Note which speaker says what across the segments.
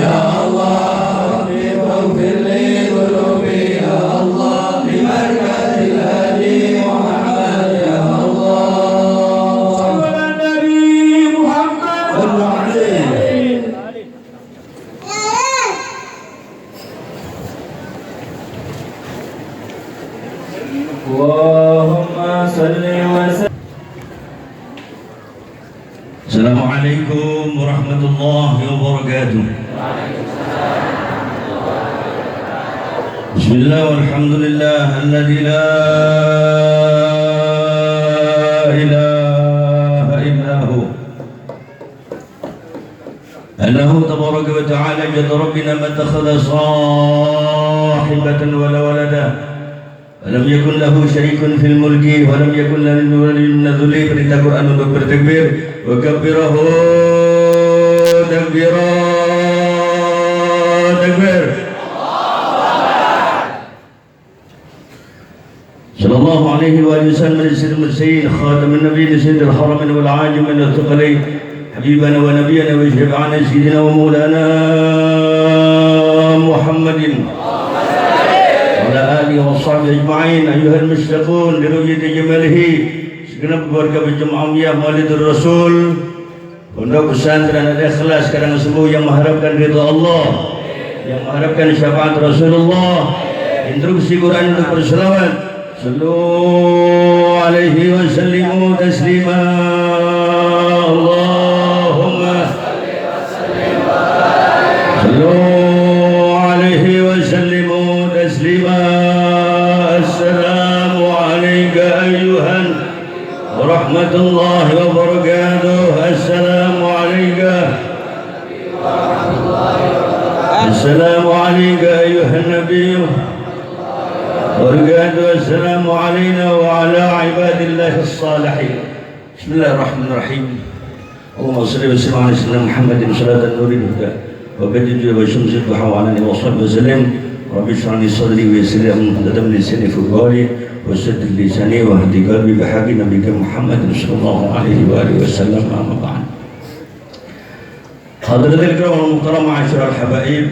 Speaker 1: يا الله ربي واغفر لي ذنوبي يا الله ببركة الهادي محمد يا الله صلى على النبي محمد صلى عليه اللهم صل وسلم. السلام عليكم ورحمة الله وبركاته. بسم الله والحمد لله الذي لا إله إلا هو أنه تبارك وتعالى جد ربنا ما اتخذ صاحبة ولا ولدا ولم يكن له شريك في الملك ولم يكن له ولي من الذل. Perintah Quran untuk bertakbir wa kabbirahu takbira takbir. Sallallahu alaihi wa sallam sayyid khatamin nabiyyin sayyidil haramain wal ajimin wal thaqalain habibana wa nabiyana wa shafi'ana sayyidina wa maulana Muhammadin آله وصحبه أجمعين. أيها المشتاقون لرؤية جماله segenap keluarga berjamaah Maulidul Rasul, Pondok Pesantren Al-Ikhlas Karangsembuh yang mengharapkan ridha Allah, yang mengharapkan syafaat Rasulullah. Instruksi Quran untuk berselawat. Sallu alaihi wa sallimu taslima. Allahumma salli wa sallim wa barik. Sallu alaihi wa sallimu taslima. Assalamu alayka ayyuhan wa rahmatullahi wa barakatuh. Assalamu alayka Assalamu alayka ayyuhan nabiy wa barakatuh. Assalamu alayna wa ala ibadillahi as-salihin. Bismillahirrahmanirrahim. Allahumma salli wa sallim ala sayyidina Muhammadin salatan nuril huda wa badil wa syamsil duha wa ala alihi wa sahbihi wasallam. Rabbi shrah li sadri wa yassir li amri wahlul lisani yafqahu qawli wasaddid lisani wa hdi qalbi bihaqqi nabiyyika Muhammadin sallallahu alaihi wa alihi wasallam. Amma ba'd. Hadratil kiram wal muhtaram ma'asyiral habaib,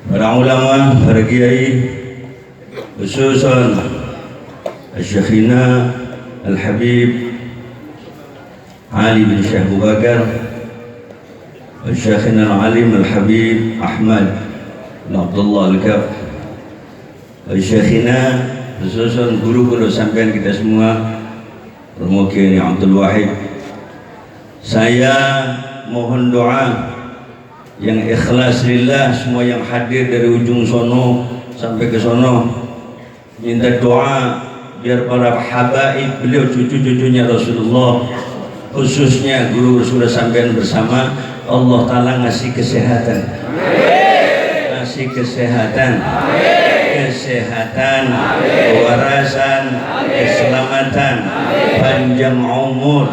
Speaker 1: para ulama, para kiai, khususan Syekhina Al-Habib Ali bin Syekh Abu Bakar, Syekhina Al-Alim Al-Habib Ahmad Abdullah Al-Kaf, Syekhina khususan guru-guru sampean kita semua, Romo Kiai Abdul Wahid. Saya mohon doa yang ikhlas lillah, semua yang hadir dari ujung sono sampai ke sono, minta doa biar para habaib beliau, cucu-cucunya Rasulullah, khususnya guru sudah sampean bersama, Allah Ta'ala ngasih kesehatan, ngasih kesehatan, kesehatan, kewarasan, keselamatan, panjang umur,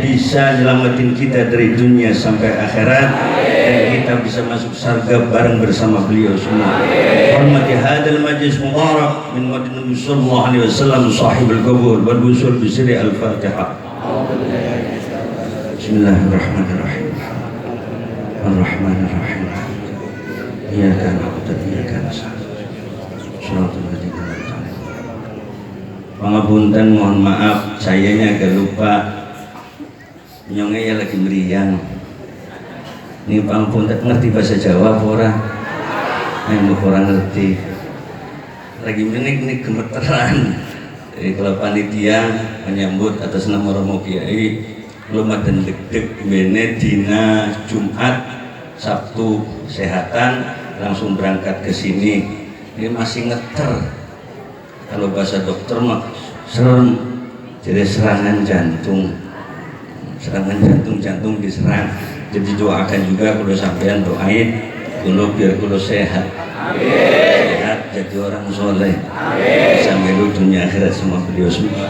Speaker 1: bisa nyelamatin kita dari dunia sampai akhirat, dan kita bisa masuk surga bareng bersama beliau semua. Hormati hadal majlis mubarak min madinah Nabi sallallahu alaihi wasallam sahibul qabul wal wusul bi sirri al-Fatihah. Bismillahirrahmanirrahim. Ar-Rahmanir-Rahim. Iyyaka na'budu wa iyyaka nasta'in. Shiratal ladzina an'amta 'alaihim. Pangapunten, mohon maaf, sayanya agak lupa. Nyongnya ya lagi meriang. Ini pangapunten, ngerti bahasa Jawa apa ora? Yang kurang ngerti. Lagi menik gemeteran. Kalau panitia menyambut atas nama Romo Kiai, belum ada deg-deg bene dina Jumat, Sabtu sehatan langsung berangkat ke sini. Ini masih ngeter. Kalau bahasa dokter mah serem, jadi serangan jantung. Serangan jantung diserang. Jadi doakan juga kalau sampean doain kulo biar kulo sehat. Sehat jadi orang soleh. Bisa melu dunia akhirat semua beliau semua.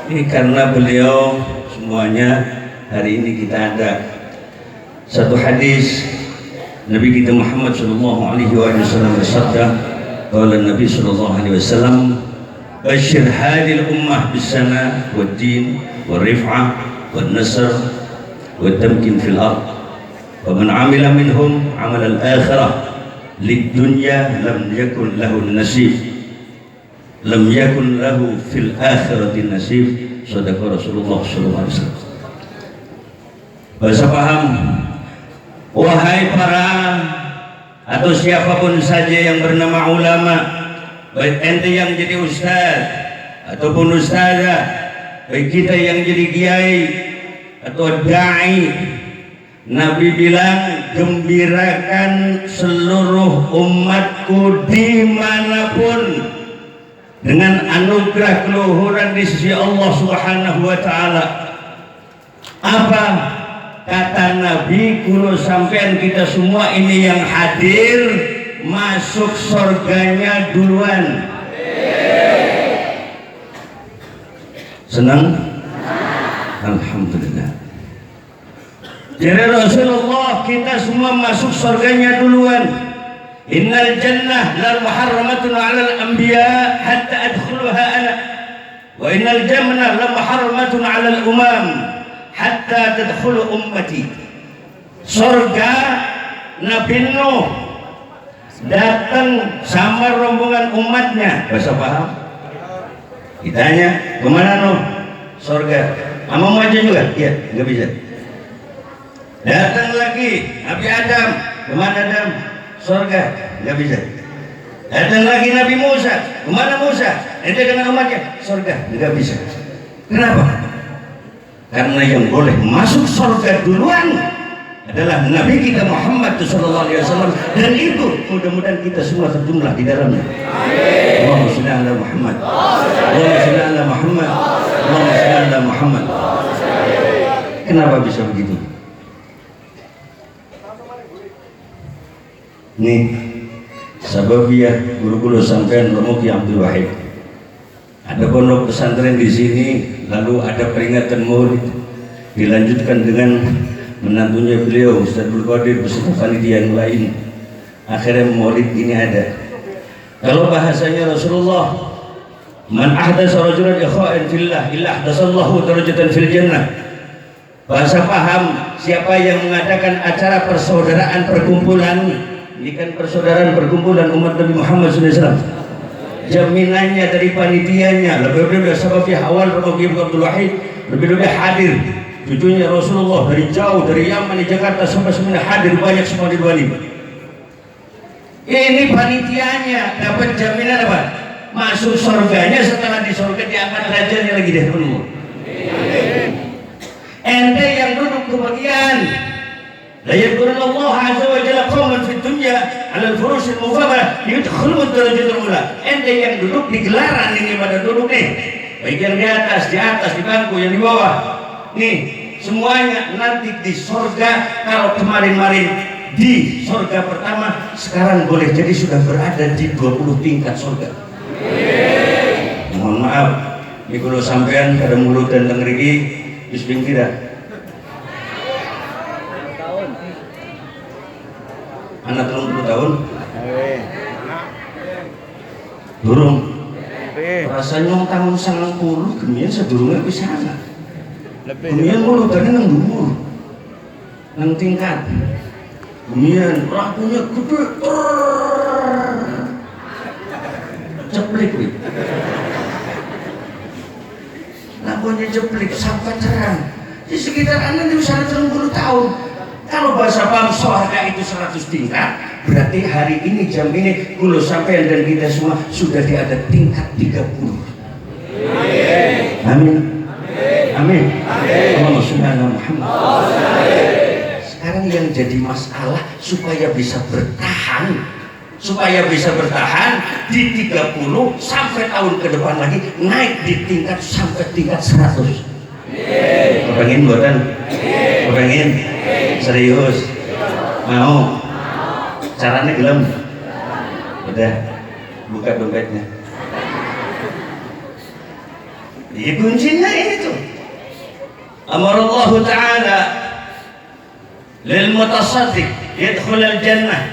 Speaker 1: Ini karena beliau semuanya hari ini kita ada satu hadis Nabi kita Muhammad sallallahu alaihi wasallam bersabda, qala Nabi sallallahu alaihi wasallam, "Basyir hadhihi al-ummah bis-sana wad-din wal-rif'ah wan-nasr wad-tamkin fil ard faman amila minhum amal al-akhirah lid dunya lam yakun lahu nasib, lam yakun lahu fil akhirati nasib. Sadaqa Rasulullah sallallahu alaihi wasallam. Bahasa paham, wahai para atau siapapun saja yang bernama ulama, baik ente yang jadi ustaz ataupun ustazah, baik kita yang jadi kiai atau dai, Nabi bilang gembirakan seluruh umatku dimanapun dengan anugerah keluhuran di sisi Allah Subhanahu wa Ta'ala. Apa kata Nabi? Kulo sampean kita semua ini yang hadir masuk surganya duluan. Senang? Alhamdulillah. Jadi Rasulullah kita semua masuk surganya duluan. Innal jannah la muharramatun 'alal anbiya hatta adkhuluha ana, wa innal jannah la muharramatun 'alal umam hatta tadkhulu ummati. Surga Nabi Nuh datang sama rombongan umatnya. Bahasa paham? Ditanya, kemana Nuh? Surga. Mau maju juga? Iya, nggak bisa. Datang lagi Nabi Adam, kemana Adam? Surga, nggak bisa. Datang lagi Nabi Musa, kemana Musa? Ente dengan umatnya, surga, nggak bisa. Kenapa? Karena yang boleh masuk surga duluan adalah Nabi kita Muhammad SAW, dan itu mudah-mudahan kita semua terjumlah di dalamnya. Allahumma shalli ala Muhammad, Allahumma shalli ala Muhammad, Allahumma shalli ala Muhammad. Kenapa bisa begitu? Nih sababiyah guru-guru sampean Muki Abdul Wahid. Ada pondok pesantren di sini, lalu ada peringatan maulid, dilanjutkan dengan menantunya beliau Ustaz Abdul Qadir beserta panitia yang lain. Akhirnya maulid ini ada. Kalau bahasanya Rasulullah, man ahdasa rajulan ikhwan fillah illa ahdasallahu darajatan fil jannah. Bahasa paham, siapa yang mengadakan acara persaudaraan perkumpulan, ini kan persaudaraan perkumpulan umat Nabi Muhammad SAW, jaminannya dari panitianya, lebih-lebih sebabnya awal Muki Abdul Wahid lebih-lebih hadir, cucunya Rasulullah dari jauh, dari Yaman di Jakarta sampai semuanya hadir, banyak semua di Bali. Ini panitianya dapat jaminan apa? Masuk surganya, setelah di surga diangkat derajatnya lagi deh dulu. Ente yang duduk kebagian, la yadhkurullah azza wa jalla qauman fid dunya 'ala al-furush al-mufaddalah yadkhulun darajatul ula. Ente yang duduk di gelaran ini pada duduk nih, baik yang di atas, di bangku, yang di bawah. Nih, semuanya nanti di surga. Kalau kemarin-marin di surga pertama, sekarang boleh jadi sudah berada di 20 tingkat surga. Mohon maaf, ini kalau sampean pada mulut dan tengriki bismillah tidak. Anak 30 tahun durung rasanya tahun 90 kemudian sedurungnya bisa kemudian mulut tadi nang dhuwur nang tingkat kemudian lampunya gede ceplik wih, lampunya ceplik sampai terang di sekitar anda di usia 30 tahun. Kalau bahasa paham surga itu 100 tingkat, berarti hari ini jam ini kulo sampean dan kita semua sudah di ada tingkat 30. Amin. Amin. Allahumma shalli ala Muhammad. Sekarang yang jadi masalah supaya bisa bertahan di 30 sampai tahun ke depan lagi naik di tingkat sampai tingkat 100. Kepengen buatan? Kepengen? Serius? Mau? Caranya gelem? Udah, buka dompetnya. Ini kuncinya ini tuh. Amarallahu ta'ala lil mutasaddiq yadkhul al jannah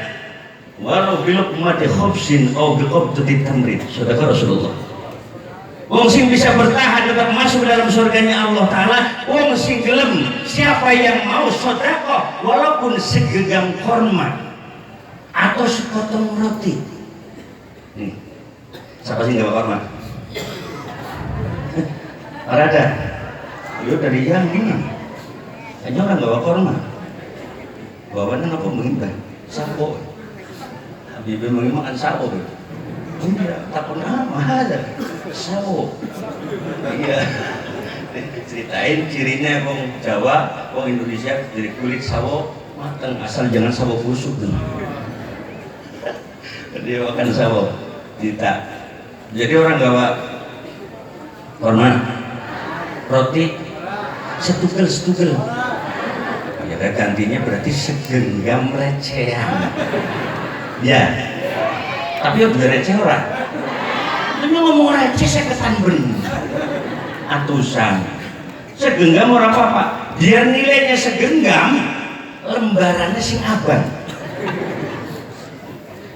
Speaker 1: walau bi luqmati khubsin aw bi qabdati tamrin. Sadaqa Rasulullah. Wong sing bisa bertahan tetap masuk dalam surganya Allah Ta'ala. Wong sing gelem, siapa yang mau sedekah walaupun segenggam korma atau sepotong roti. Nih, siapa sih nggak bawa korma? Ada. Lu dari yang ini, hanya orang nggak bawa korma. Bawanya apa mengimbah? Sapo. Habibie mengimakan sapo. Iya, takut apa ada sawo. Iya, ceritain cirinya wong Jawa, wong Indonesia dari kulit sawo matang, asal jangan sawo busuk. Dia makan sawo, tidak. Jadi orang Jawa korma, roti, setugel. Ya gantinya berarti segenggam recehan. Ya. Tapi udah receh orang. Ini ngomong receh saya kesan bener. Atusan. Segenggam orang apa? Biar nilainya segenggam, lembarannya sing abang.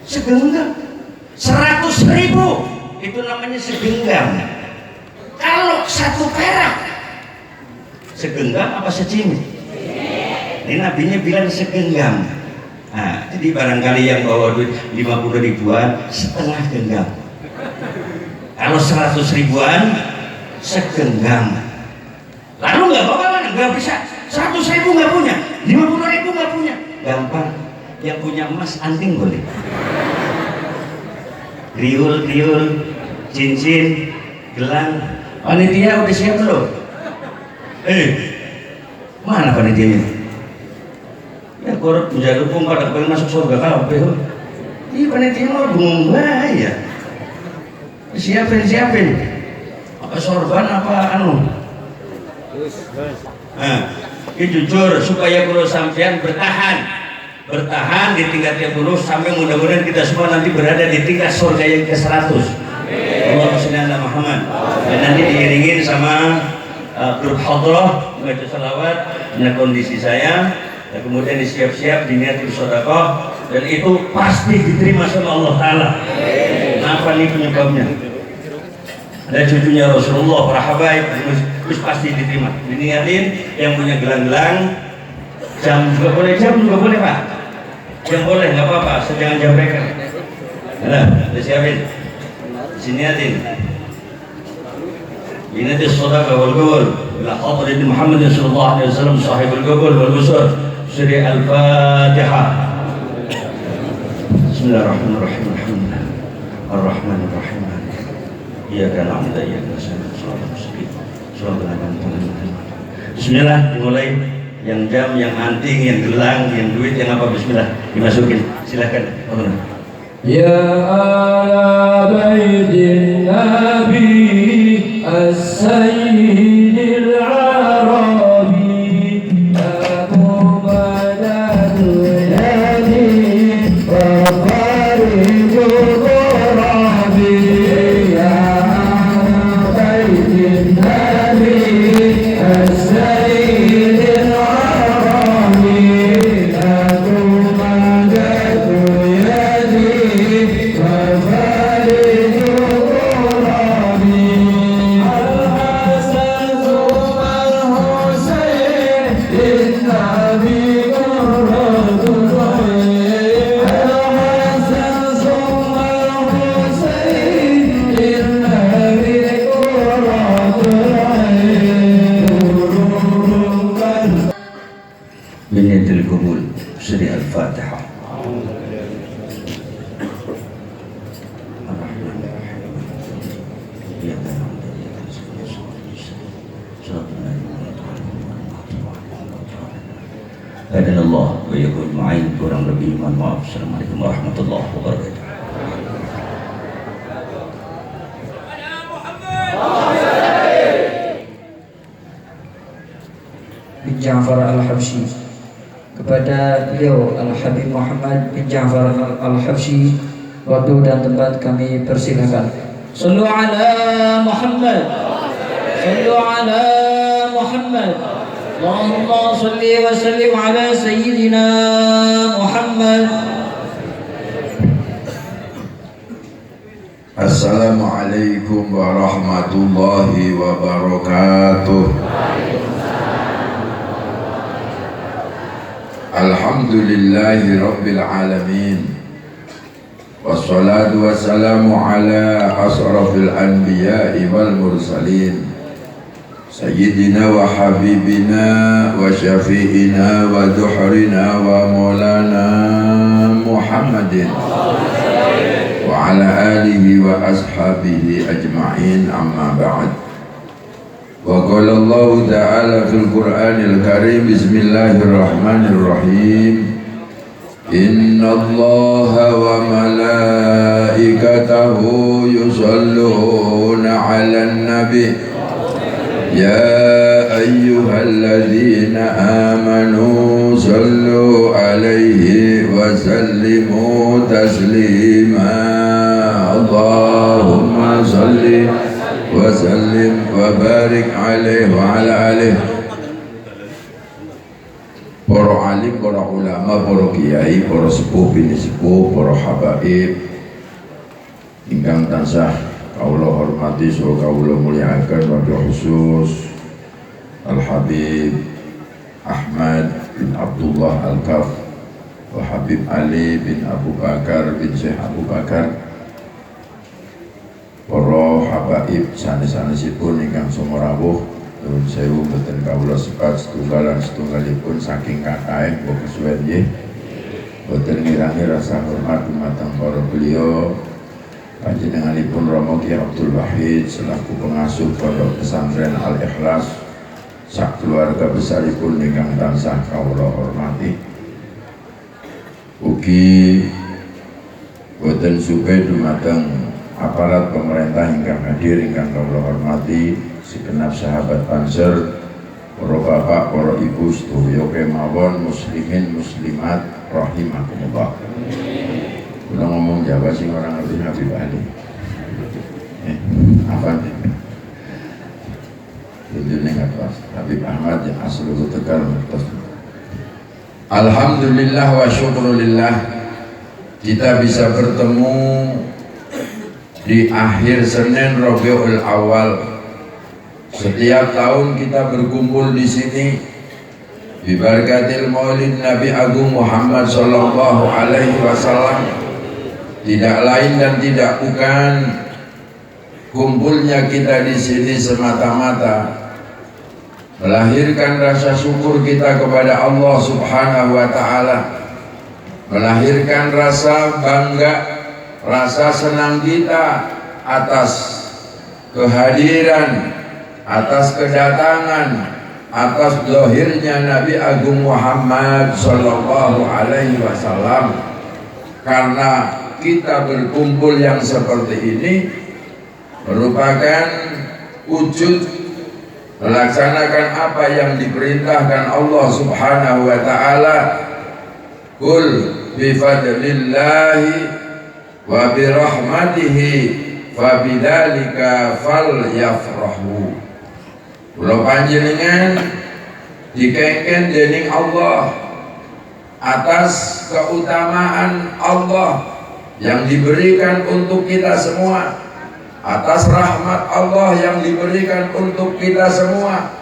Speaker 1: Segenggam 100.000 itu namanya segenggam. Kalau 1 perak segenggam apa secimit? Ini nabinya bilang segenggam. Nah, jadi barangkali yang bawa duit 50 ribuan setengah genggam. Kalau 100 ribuan segenggam. Lalu nggak apa-apa, nggak bisa. 100 ribu nggak punya, 50 ribu nggak punya. Gampang. Yang punya emas anting boleh. Riul, cincin, gelang. Panitia udah siap belum? Mana panitianya? Ya korup menjaga hukum pada kepengen masuk surga kabeh. Ini panitia mau bingung ya. Siapin. Apa sorban apa anu? Nah, ini jujur supaya kalau sampean bertahan di tingkat yang lurus sampai mudah-mudahan kita semua nanti berada di tingkat surga yang ke-100. Allahumma sholli ala Muhammad. Dan nanti diiringin sama grup hadrah membaca salawat dengan kondisi saya. Dan kemudian disiap-siap diniatin sedekah dan itu pasti diterima sama Allah Ta'ala. Apa nih penyebabnya? Ada cucunya Rasulullah, para habaib, terus pasti diterima. Diniatin yang punya gelang-gelang, jam juga boleh Pak. Yang boleh nggak apa-apa, jangan jam mereka. Nah, disiapin. Diniatin. Diniatin sedekah wal gul. Bila hadrat Muhammad sallallahu alaihi wasallam sahibul gul wal busur. Surah Al-Fatihah. Bismillahirrahmanirrahim. Alhamdulillah. Ar-Rahmanirrahim. Iyyaka na'budu wa iyyaka nasta'in. Shiratal ladzina. Bismillah, dimulai. Yang jam, yang anting, yang gelang, yang duit, yang apa bismillah dimasukin. Silakan.
Speaker 2: Ya ala baitin nabi as-sayyidil arabi.
Speaker 1: Hadanallah wa yakun ma'in. Kurang lebih mohon maaf. Assalamualaikum warahmatullahi wabarakatuh.
Speaker 2: Bin Ja'far Al-Habsyi, kepada beliau Al-Habib Muhammad bin Ja'far Al-Habsyi, waktu dan tempat kami persilakan. Sallu ala Muhammad. Sallu ala Muhammad. Allahumma salli wa sallim ala sayyidina Muhammad.
Speaker 3: Assalamualaikum warahmatullahi wabarakatuh. Alhamdulillahi rabbil alamin. Wassalatu wassalamu ala asrafil anbiya'i wal mursalin Sayyidina wa habibina wa syafi'ina wa duhrina wa maulana Muhammadin wa ala alihi wa ashabihi ajma'in, amma ba'd. Wa qala Allah ta'ala fil Qur'anil Karim, bismillahirrahmanirrahim, Inna Allaha wa malaikatahu yusalluna 'alan nabi Ya ayyuhalladzina amanu sallu alaihi wa sallimu taslima Allahumma salli wa sallim wa barik alaihi wa ala alihi. Para alim, para ulama, para kiai, para sepuh, bini sepuh, para habaib ingkang tansah kaula hormati saha kaula mulyakaken, wabil khusus Al Habib Ahmad bin Abdullah Al Kaf wa Habib Ali bin Abu Bakar bin Syekh Abu Bakar, para habaib sanes-sanesipun ingkang sumrawuh. Nuwun sewu mboten kawula sepat setunggalipun saking kakaeh mbok kesuwen nggih. Mboten ngirangi rasa hormat dumateng para beliau panjenenganipun Romo Ki Abdul Wahid selaku pengasuh Pondok Pesantren Al Ikhlas, sak keluarga besaripun ingkang tansah kawula hormati. Ugi boten supe dumateng aparat pemerintah ingkang hadir ingkang kawula hormati, segenap sahabat Panser, para bapak, para ibu sedaya kemawon, muslimin muslimat rahimakumullah. Kula ngomong Jawa sing ora ngerti Habib Ali. Apa nih? Ini ngertos Habib Ahmad yang asli Tegal ngertos. Alhamdulillah wa syukrulillah, kita bisa bertemu di akhir Senin Rabiul Awal. Setiap tahun kita berkumpul di sini bibarakatil Maulid Nabi Agung Muhammad sallallahu alaihi wasallam. Tidak lain dan tidak bukan kumpulnya kita di sini semata-mata melahirkan rasa syukur kita kepada Allah Subhanahu wa taala, melahirkan rasa bangga, rasa senang kita atas kehadiran, atas kedatangan, atas lahirnya Nabi Agung Muhammad sallallahu alaihi wasallam. Karena kita berkumpul yang seperti ini merupakan wujud melaksanakan apa yang diperintahkan Allah Subhanahu wa taala. Qul bi fadlillahi wa bi rahmatihi fabidzalika falyafrahu. Kula panjenengan dikengken dening Allah atas keutamaan Allah yang diberikan untuk kita semua, atas rahmat Allah yang diberikan untuk kita semua.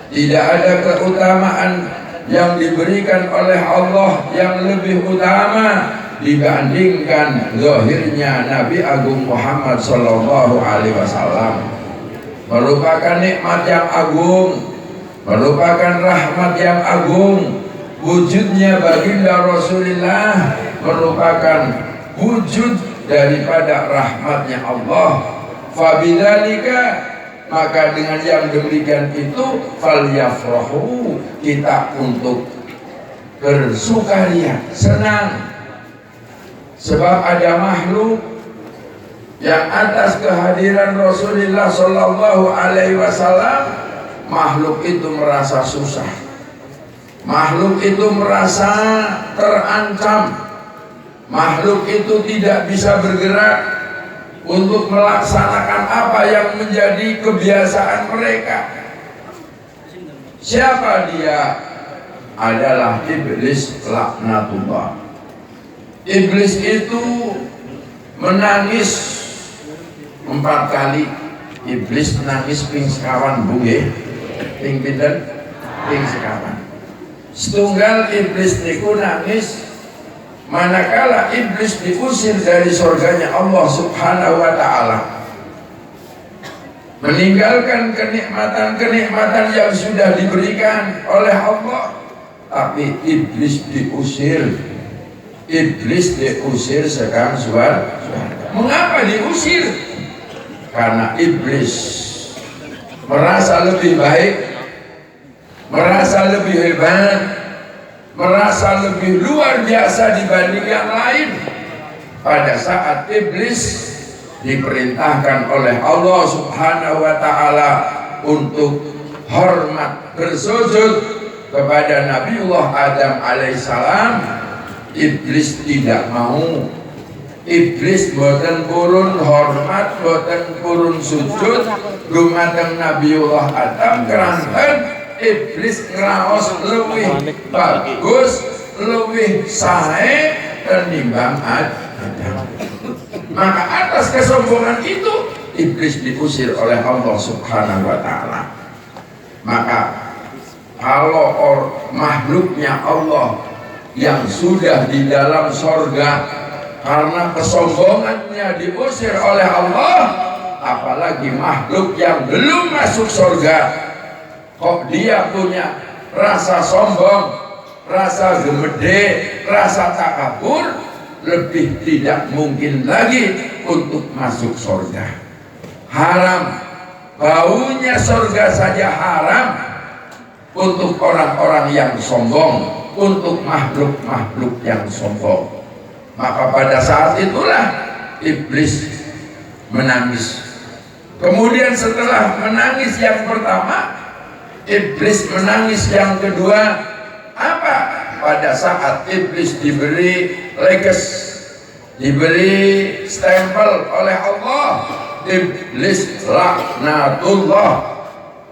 Speaker 3: Tidak ada keutamaan yang diberikan oleh Allah yang lebih utama dibandingkan zahirnya Nabi Agung Muhammad sallallahu alaihi wasallam. Merupakan nikmat yang agung, merupakan rahmat yang agung. Wujudnya baginda Rasulullah merupakan wujud daripada rahmatnya Allah. Fabidzalika, maka dengan yang demikian itu falyafrahu, kita untuk bersukaria, senang. Sebab ada makhluk yang atas kehadiran Rasulullah sallallahu alaihi wasallam, makhluk itu merasa susah, makhluk itu merasa terancam, makhluk itu tidak bisa bergerak untuk melaksanakan apa yang menjadi kebiasaan mereka. Siapa dia? Adalah iblis laknatullah. Iblis itu menangis 4 kali iblis nangis ping sekawan bunge ping pinten ping sekawan. Setunggal iblis niku nangis manakala iblis diusir dari surganya Allah Subhanahu wa ta'ala, meninggalkan kenikmatan-kenikmatan yang sudah diberikan oleh Allah, tapi iblis diusir sekang surga. Mengapa diusir? Karena iblis merasa lebih baik, merasa lebih hebat, merasa lebih luar biasa dibanding yang lain. Pada saat iblis diperintahkan oleh Allah Subhanahu wa ta'ala untuk hormat bersujud kepada Nabiullah Adam alaihissalam, iblis tidak mau. Iblis boten purun hormat, boten purun sujud dumateng Nabiullah Adam, keranten iblis ngraos lebih bagus, lebih sae tenimbang Adam. Maka atas kesombongan itu iblis diusir oleh Allah Subhanahu wa ta'ala. Maka kalau makhluknya Allah yang sudah di dalam sorga karena kesombongannya diusir oleh Allah, apalagi makhluk yang belum masuk surga, kok dia punya rasa sombong, rasa gemede, rasa takabur, lebih tidak mungkin lagi untuk masuk surga. Haram, baunya surga saja haram untuk orang-orang yang sombong, untuk makhluk-makhluk yang sombong. Maka pada saat itulah iblis menangis. Kemudian setelah menangis yang pertama, iblis menangis yang kedua. Apa? Pada saat iblis diberi leges, diberi stempel oleh Allah, iblis laknatullah,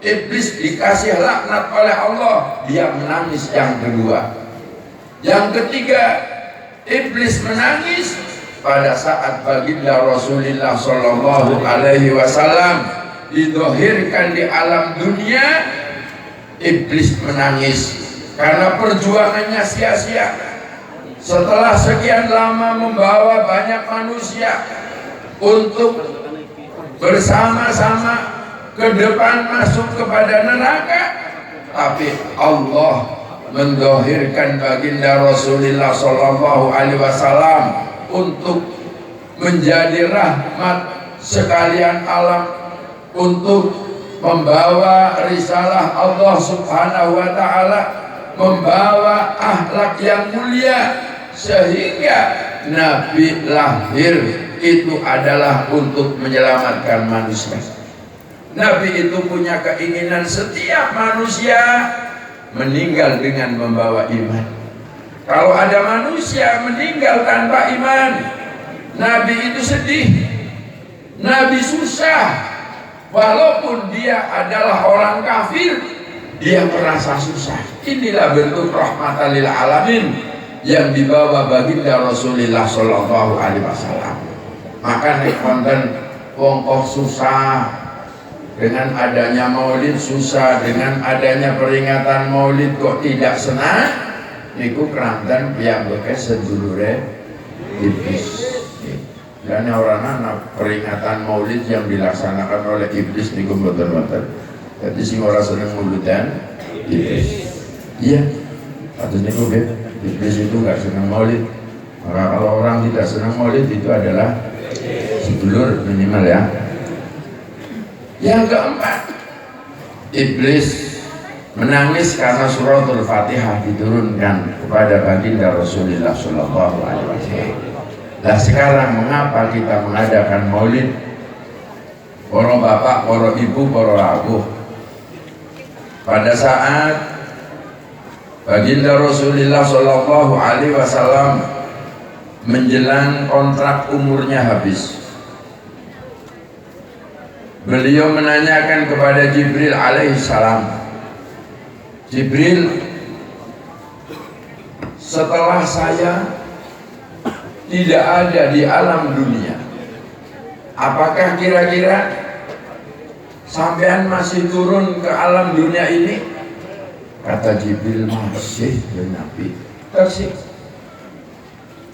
Speaker 3: iblis dikasih laknat oleh Allah, dia menangis yang kedua. Yang ketiga, iblis menangis pada saat baginda Rasulullah Shallallahu Alaihi Wasallam didohirkan di alam dunia. Iblis menangis karena perjuangannya sia-sia. Setelah sekian lama membawa banyak manusia untuk bersama-sama ke depan masuk kepada neraka, tapi Allah mendohirkan baginda Rasulullah Sallallahu Alaihi Wasallam untuk menjadi rahmat sekalian alam, untuk membawa risalah Allah Subhanahu wa ta'ala, membawa akhlak yang mulia, sehingga Nabi lahir itu adalah untuk menyelamatkan manusia. Nabi itu punya keinginan setiap manusia meninggal dengan membawa iman. Kalau ada manusia meninggal tanpa iman, Nabi itu sedih, Nabi susah. Walaupun dia adalah orang kafir, dia merasa susah. Inilah bentuk rahmatan lil alamin yang dibawa baginda Rasulullah Sallallahu Alaihi Wasallam. Maka nek wonten wong kok susah, dengan adanya maulid susah, dengan adanya peringatan maulid kok tidak senang, niku keranten piyambake sedulure iblis. Dan orang anak peringatan maulid yang dilaksanakan oleh iblis niku mboten-mboten. Jadi sing ora seneng mauludan iblis. Iya. Atau niku iblis itu enggak senang maulid. Maka kalau orang tidak senang maulid itu adalah sedulur minimal ya. Yang keempat, iblis menangis karena suratul Fatihah diturunkan kepada baginda Rasulullah Sallallahu Alaihi Wasallam. Nah sekarang mengapa kita mengadakan maulid? Para bapak, para ibu, para rawuh, pada saat baginda Rasulullah Sallallahu Alaihi Wasallam menjelang kontrak umurnya habis, beliau menanyakan kepada Jibril alaihissalam, Jibril, setelah saya tidak ada di alam dunia, Apakah kira-kira sampean masih turun ke alam dunia ini? Kata Jibril, masih ya Nabi. Tersiksa.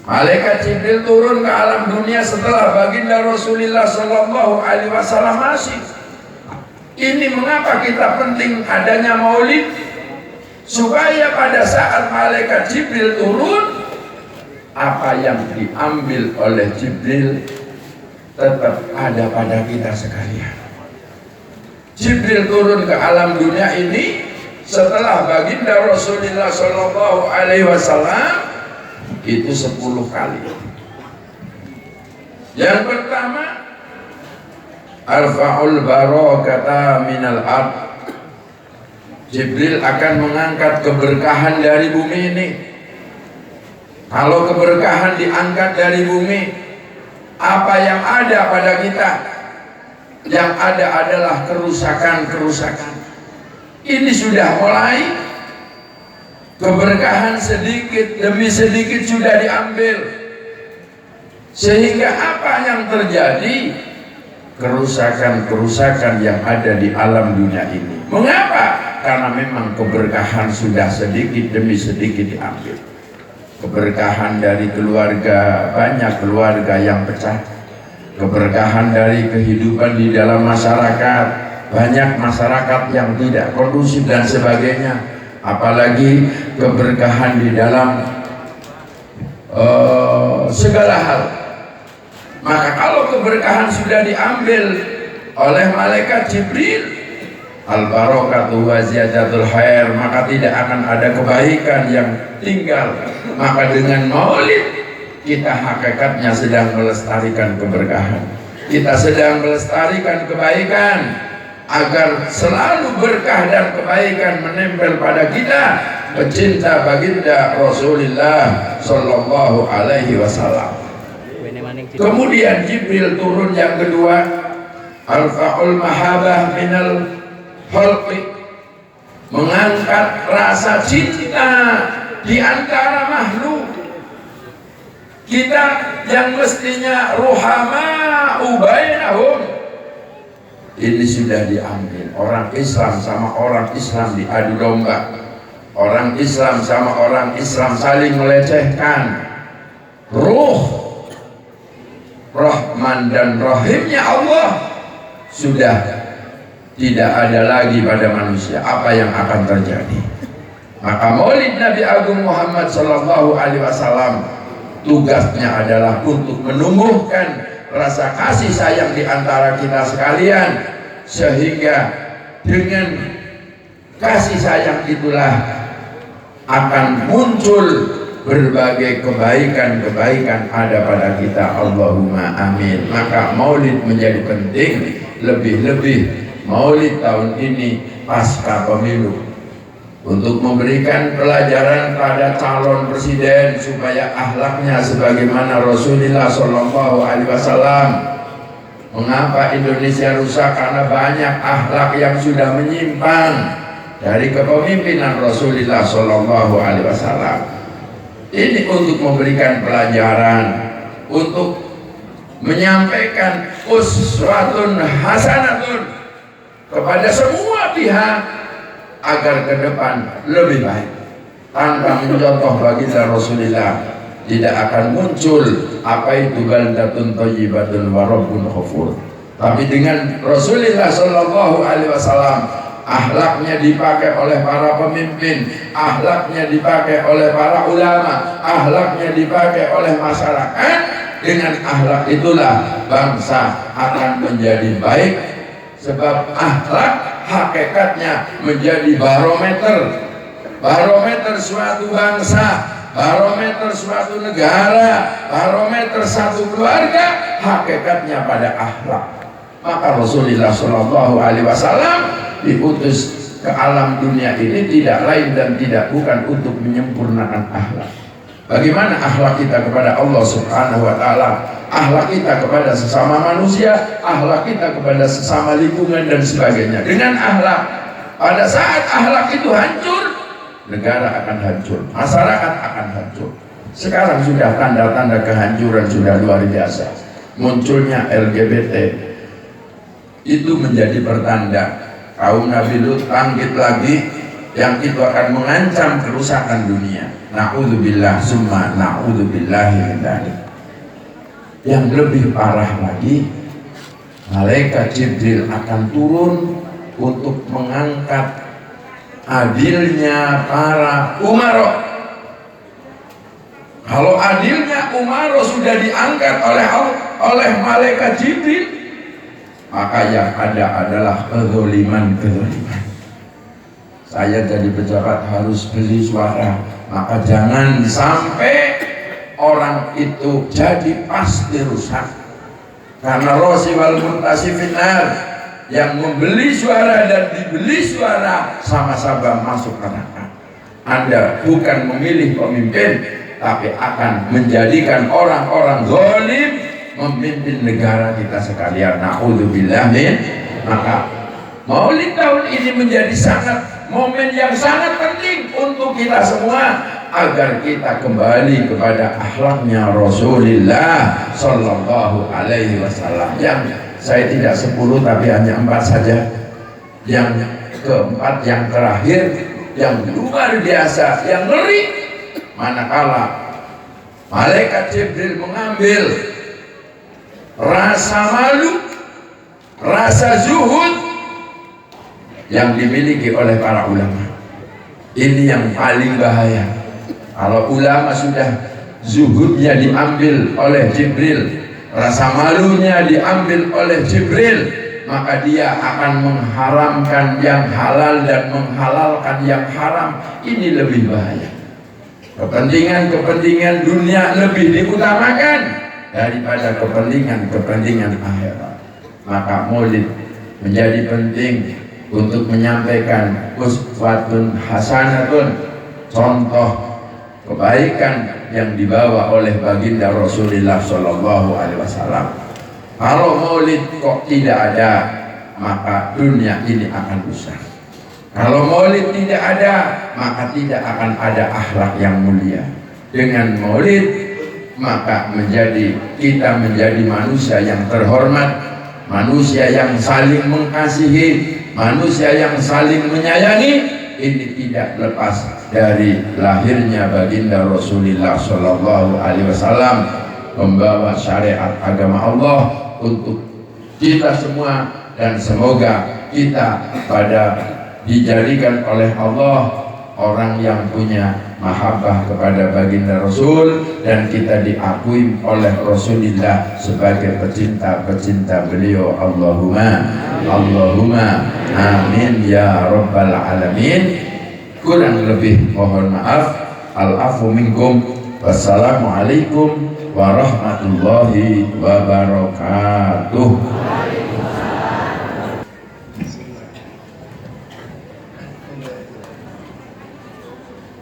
Speaker 3: Malaikat Jibril turun ke alam dunia setelah baginda Rasulullah Sallallahu Alaihi Wasallam masih. Ini mengapa kita penting adanya maulid, supaya pada saat malaikat Jibril turun, apa yang diambil oleh Jibril tetap ada pada kita sekalian. Jibril turun ke alam dunia ini setelah baginda Rasulullah Sallallahu Alaihi Wasallam itu 10 kali. Yang pertama, arfa'ul barakata minal ard. Jibril akan mengangkat keberkahan dari bumi ini. Kalau keberkahan diangkat dari bumi, apa yang ada pada kita? Yang ada adalah kerusakan-kerusakan. Ini sudah mulai. Keberkahan sedikit demi sedikit sudah diambil, sehingga apa yang terjadi? Kerusakan-kerusakan yang ada di alam dunia ini. Mengapa? Karena memang keberkahan sudah sedikit demi sedikit diambil. Keberkahan dari keluarga, banyak keluarga yang pecah. Keberkahan dari kehidupan di dalam masyarakat, banyak masyarakat yang tidak kondusif dan sebagainya. Apalagi keberkahan di dalam segala hal. Maka kalau keberkahan sudah diambil oleh malaikat Jibril, al-barakatu wa ziyadatul khair, maka tidak akan ada kebaikan yang tinggal. Maka dengan maulid kita hakikatnya sedang melestarikan keberkahan, kita sedang melestarikan kebaikan, agar selalu berkah dan kebaikan menempel pada kita, pecinta baginda Rasulullah Sallallahu Alaihi Wasallam. Kemudian Jibril turun yang kedua, arfa'ul mahabah minal khalqi, mengangkat rasa cinta di antara makhluk. Kita yang mestinya ruhama'u bainahum, ini sudah diambil. Orang Islam sama orang Islam diadu domba. Orang Islam sama orang Islam saling melecehkan. Ruh Rahman dan Rahimnya Allah sudah tidak ada lagi pada manusia. Apa yang akan terjadi? Maka maulid Nabi Agung Muhammad Sallallahu Alaihi Wasallam tugasnya adalah untuk menumbuhkan rasa kasih sayang di antara kita sekalian, sehingga dengan kasih sayang itulah akan muncul berbagai kebaikan-kebaikan ada pada kita. Allahumma amin. Maka maulid menjadi penting, lebih-lebih maulid tahun ini pasca pemilu, untuk memberikan pelajaran pada calon presiden supaya akhlaknya sebagaimana Rasulullah Sallallahu Alaihi Wasallam. Mengapa Indonesia rusak? Karena banyak akhlak yang sudah menyimpang dari kepemimpinan Rasulullah Sallallahu Alaihi Wasallam. Ini untuk memberikan pelajaran, untuk menyampaikan uswatun hasanatun kepada semua pihak, agar ke depan lebih baik. Tanpa mencontoh baginda Rasulullah tidak akan muncul apa itu baldatun thayyibatun wa rabbun ghafur. Tapi dengan Rasulullah Sallallahu Alaihi Wasallam, akhlaknya dipakai oleh para pemimpin, akhlaknya dipakai oleh para ulama, akhlaknya dipakai oleh masyarakat. Dengan akhlak itulah bangsa akan menjadi baik, sebab akhlak hakikatnya menjadi barometer suatu bangsa, barometer suatu negara, barometer satu keluarga, hakikatnya pada akhlak. Maka Rasulullah Shallallahu Alaihi Wasallam diutus ke alam dunia ini tidak lain dan tidak bukan untuk menyempurnakan akhlak. Bagaimana akhlak kita kepada Allah Subhanahu Wa Taala, akhlak kita kepada sesama manusia, akhlak kita kepada sesama lingkungan dan sebagainya. Dengan akhlak, pada saat akhlak itu hancur, negara akan hancur, masyarakat akan hancur. Sekarang sudah tanda-tanda kehancuran sudah luar biasa. munculnya LGBT itu menjadi pertanda kaum Nabi Lut bangkit lagi, yang itu akan mengancam kerusakan dunia. Na'udzubillah summa na'udzubillahi min dzalik. Yang lebih parah lagi, malaikat Jibril akan turun untuk mengangkat adilnya para umaro. Kalau adilnya umaro sudah diangkat oleh malaikat Jibril, maka yang ada adalah kezaliman. Saya jadi pejabat harus beli suara, maka jangan sampai orang itu jadi pasti rusak. Karena Rosi wal Muntasi finar, yang membeli suara dan dibeli suara sama-sama masuk neraka. Anda bukan memilih pemimpin, tapi akan menjadikan orang-orang zalim memimpin negara kita sekalian. Na'udzubillah min. Maka Maulid tahun ini menjadi momen yang sangat penting untuk kita semua, agar kita kembali kepada akhlaknya Rasulullah Sallallahu Alaihi Wasallam. Yang saya tidak 10 tapi hanya 4 saja. Yang keempat, yang terakhir, yang luar biasa, yang ngeri, manakala malaikat Jibril mengambil rasa malu, rasa zuhud yang dimiliki oleh para ulama. Ini yang paling bahaya. Kalau ulama sudah zuhudnya diambil oleh Jibril, rasa malunya diambil oleh Jibril, maka dia akan mengharamkan yang halal dan menghalalkan yang haram. Ini lebih bahaya. Kepentingan dunia lebih diutamakan daripada kepentingan akhirat. Maka Maulid menjadi penting untuk menyampaikan uswatun hasanatun, contoh kebaikan yang dibawa oleh baginda Rasulullah Shallallahu Alaihi Wasallam. Kalau Maulid kok tidak ada, maka dunia ini akan rusak. Kalau Maulid tidak ada, maka tidak akan ada akhlak yang mulia. Dengan Maulid, maka kita menjadi manusia yang terhormat, manusia yang saling mengasihi, manusia yang saling menyayangi. Ini tidak lepas dari lahirnya baginda Rasulullah Shallallahu Alaihi Wasallam, membawa syariat agama Allah untuk kita semua, dan semoga kita dijadikan oleh Allah orang yang punya mahabbah kepada baginda Rasul, dan kita diakui oleh Rasulullah sebagai pecinta beliau. Allahumma amin ya rabbal alamin. Kurang lebih mohon maaf. Al-afu minkum. Wassalamualaikum warahmatullahi wabarakatuh.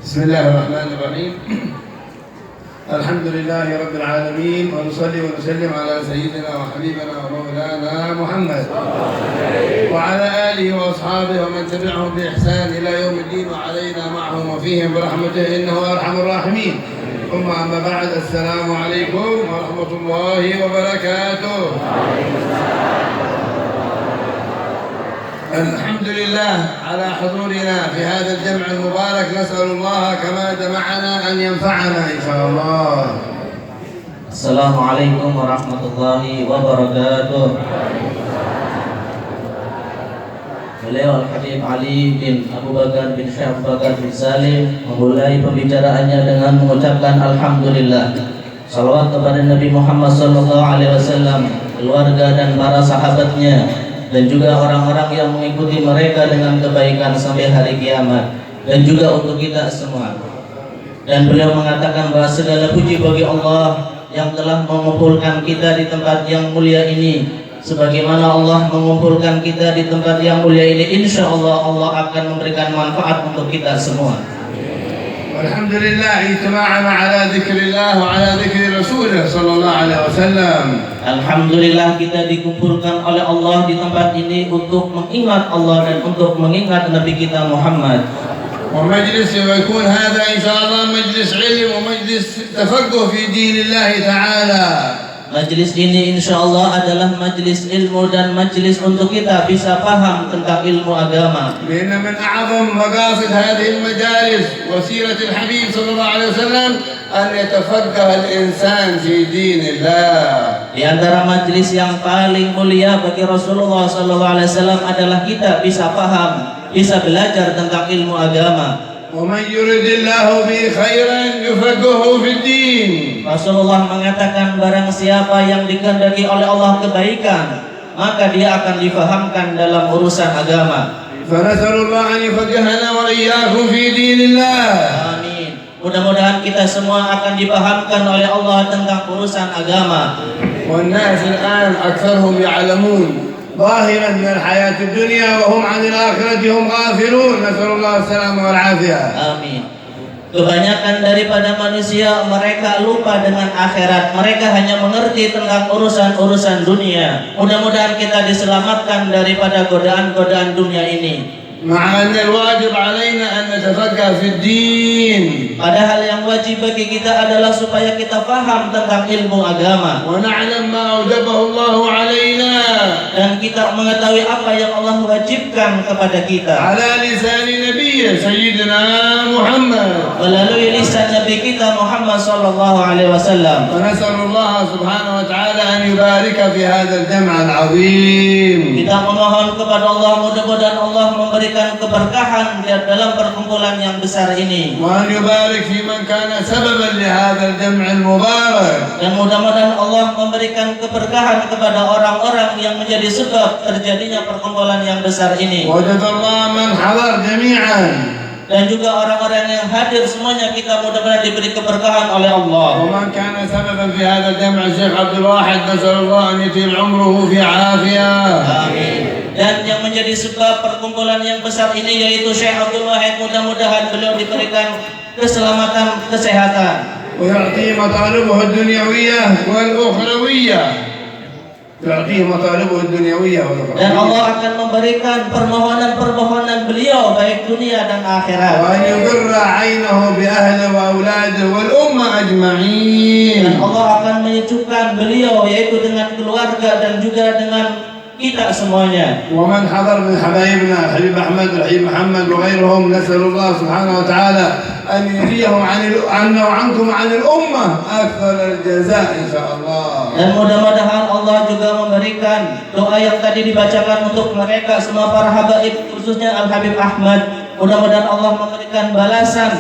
Speaker 4: Bismillahirrahmanirrahim. Alhamdulillahi Rabbil Alamin. Wa nusalli wa nusallim ala Sayyidina wa Habibina wa Maulana Muhammad wa ala alihi wa ashabihi wa man tabi'ahum bi ihsan ila yawmiddin wa alayna ma'ahum wa fihim bi rahmatihi innahu arhamur rahimin. Amma ba'd. Assalamu alaikum wa rahmatullahi wa barakatuh. الحمد لله على حضورنا في هذا الجمع المبارك. نسأل الله كما جمعنا أن ينفعنا إن شاء الله.
Speaker 5: السلام عليكم ورحمة الله وبركاته. Beliau Al-Habib Ali bin Abu Bakar bin Syekh Abu Bakar bin Salim memulai pembicaraannya dengan mengucapkan Alhamdulillah, salawat kepada Nabi Muhammad SAW, keluarga dan para sahabatnya, dan juga orang-orang yang mengikuti mereka dengan kebaikan sampai hari kiamat, dan juga untuk kita semua. Dan beliau mengatakan bahwa segala puji bagi Allah yang telah mengumpulkan kita di tempat yang mulia ini. Sebagaimana Allah mengumpulkan kita di tempat yang mulia ini, insya Allah Allah akan memberikan manfaat untuk kita semua.
Speaker 4: Alhamdulillah, ijtama'na ala dzikrillah wa ala dzikri Rasulullah sallallahu alaihi wasallam.
Speaker 5: Alhamdulillah, kita dikumpulkan oleh Allah di tempat ini untuk mengingat Allah dan untuk mengingat Nabi kita Muhammad.
Speaker 4: ومجلس ويكون هذا إن شاء الله مجلس علم ومجلس تفقه في دين الله تعالى.
Speaker 5: Majlis ini insya Allah adalah majlis ilmu dan majlis untuk kita bisa paham tentang ilmu agama.
Speaker 4: لأن من أعظم مقاصد هذه المجالس وسيرة الحبيب صلى الله عليه وسلم أن يتفقه الإنسان في دين الله.
Speaker 5: Di antara majlis yang paling mulia bagi Rasulullah sallallahu alaihi wasallam adalah kita bisa paham, bisa belajar tentang ilmu agama.
Speaker 4: ومن يرد الله به خيرا يفقهه في الدين.
Speaker 5: Rasulullah mengatakan barang siapa yang dikehendaki oleh Allah kebaikan, maka dia akan difahamkan dalam urusan agama.
Speaker 4: فنسأل الله أن يفقهنا وإياكم في دين الله.
Speaker 5: Amin. Mudah-mudahan kita semua akan dipahamkan oleh Allah tentang urusan agama.
Speaker 4: والناس الآن أكثرهم يعلمون ظاهرا من الحياة الدنيا وهم عن الآخرة هم غافلون. نسأل الله السلامة والعافية.
Speaker 5: Amin. Kebanyakan daripada manusia mereka lupa dengan akhirat. Mereka hanya mengerti tentang urusan-urusan dunia. Mudah-mudahan kita diselamatkan daripada godaan-godaan dunia ini.
Speaker 4: مع أن الواجب علينا أن نتفقه في الدين.
Speaker 5: Padahal yang wajib bagi kita adalah supaya kita paham tentang ilmu agama.
Speaker 4: ونعلم ما أوجبه الله علينا.
Speaker 5: Dan kita mengetahui apa yang Allah wajibkan kepada kita.
Speaker 4: على لسان نبيه سيدنا محمد.
Speaker 5: Melalui lisan Nabi kita Muhammad sallallahu alaihi wasallam.
Speaker 4: ونسأل الله سبحانه وتعالى أن يبارك في هذا الجمع العظيم.
Speaker 5: Kita memohon kepada Allah mudah-mudahan Allah memberikan keberkahan di dalam perkumpulan yang besar ini.
Speaker 4: وأن يبارك في من كان سببا لهذا الجمع المبارك.
Speaker 5: Dan mudah-mudahan Allah memberikan keberkahan kepada orang-orang yang menjadi sebab terjadinya perkumpulan yang besar ini.
Speaker 4: وجزا الله من حضر جميعا.
Speaker 5: Dan juga orang-orang yang hadir semuanya kita mudah-mudahan diberi keberkahan oleh Allah.
Speaker 4: ومن كان سببا في هذا الجمع الشيخ عبد الواحد نسأل الله أن يتم عمره في عافية.
Speaker 5: Amin. Dan yang menjadi sebab perkumpulan yang besar ini yaitu Syekh Abdul Wahid, mudah-mudahan beliau diberikan keselamatan, kesehatan.
Speaker 4: ويعطيه مطالبه الدنيوية والأخروية. يعطيه مطالبه الدنيوية والأخروية.
Speaker 5: Dan Allah akan memberikan permohonan-permohonan beliau baik dunia dan akhirat.
Speaker 4: وأن يقر عينه بأهله وأولاده والأمة أجمعين.
Speaker 5: Dan Allah akan menyejukkan beliau yaitu dengan keluarga dan juga dengan kita semuanya.
Speaker 4: ومن حضر من حبايبنا حبيب أحمد وحبيب محمد وغيرهم نسأل الله سبحانه وتعالى أن يجزيهم عنا وعنكم عن الأمة أكثر الجزاء إن شاء الله.
Speaker 5: Dan mudah-mudahan Allah juga memberikan doa yang tadi dibacakan untuk mereka semua para habaib, khususnya Al Habib Ahmad. Mudah-mudahan Allah memberikan balasan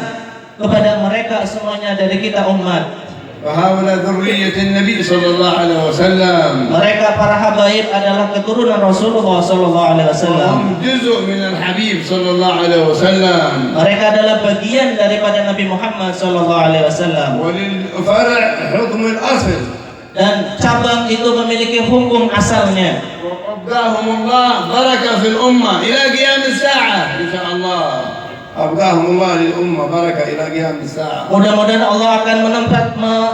Speaker 5: kepada mereka semuanya dari kita umat.
Speaker 4: وهؤلاء ذرية النبي صلى الله عليه وسلم.
Speaker 5: Mereka para habaib adalah keturunan Rasulullah sallallahu alaihi wasallam.
Speaker 4: وهم جزء من الحبيب صلى الله عليه وسلم.
Speaker 5: Mereka adalah bagian daripada Nabi Muhammad sallallahu alaihi wasallam.
Speaker 4: وللفرع حكم الأصل.
Speaker 5: Dan cabang itu memiliki hukum asalnya.
Speaker 4: وأبقاهم الله بركة في الأمة إلى قيام الساعة إن شاء الله. أبقاهم الله للأمة بركة إلى قيام الساعة.
Speaker 5: Mudah-mudahan Allah akan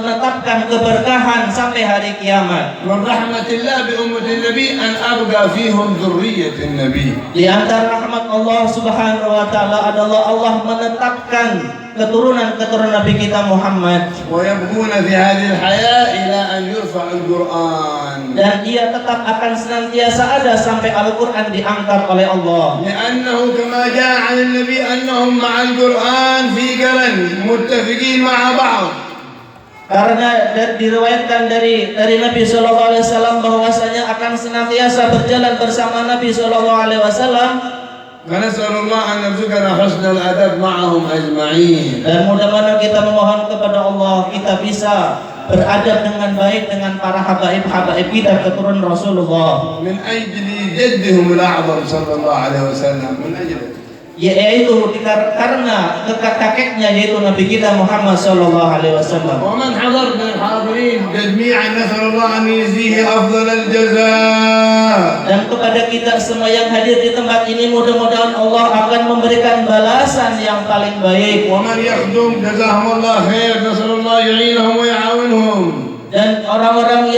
Speaker 5: menetapkan keberkahan sampai hari kiamat.
Speaker 4: من رحمة الله بأمة النبي أن أبقى فيهم ذرية النبي.
Speaker 5: Di antara rahmat Allah Subhanahu wa taala adalah Allah menetapkan keturunan Nabi kita Muhammad.
Speaker 4: ويبقون في هذه الحياة إلى أن يرفع القرآن.
Speaker 5: Dan ia tetap akan senantiasa ada sampai Al-Qur'an diangkat oleh Allah.
Speaker 4: لأنه كما جاء عن النبي أنهم مع القرآن في قرن متفقين مع بعض.
Speaker 5: Karena diriwayatkan dari Nabi sallallahu alaihi wasallam bahwasanya akan senantiasa berjalan bersama Nabi sallallahu alaihi wasallam.
Speaker 4: فنسأل الله أن يرزقنا حسن الأدب معهم أجمعين.
Speaker 5: Dan mudah-mudahan kita memohon kepada Allah kita bisa beradab dengan baik dengan para habaib kita keturunan Rasulullah.
Speaker 4: من أجل جدهم الأعظم صلى الله عليه وسلم. من أجله.
Speaker 5: Yaitu karena kakeknya yaitu Nabi kita Muhammad sallallahu alaihi wasallam.
Speaker 4: ومن حضر من الحاضرين جميعا نسأل الله أن يجزيه أفضل الجزاء.
Speaker 5: Dan kepada kita semua yang hadir di tempat ini mudah-mudahan Allah akan memberikan balasan yang paling baik.
Speaker 4: ومن يخدم جزاهم الله خير نسأل الله يعينهم ويعاونهم.
Speaker 5: Dan orang-orang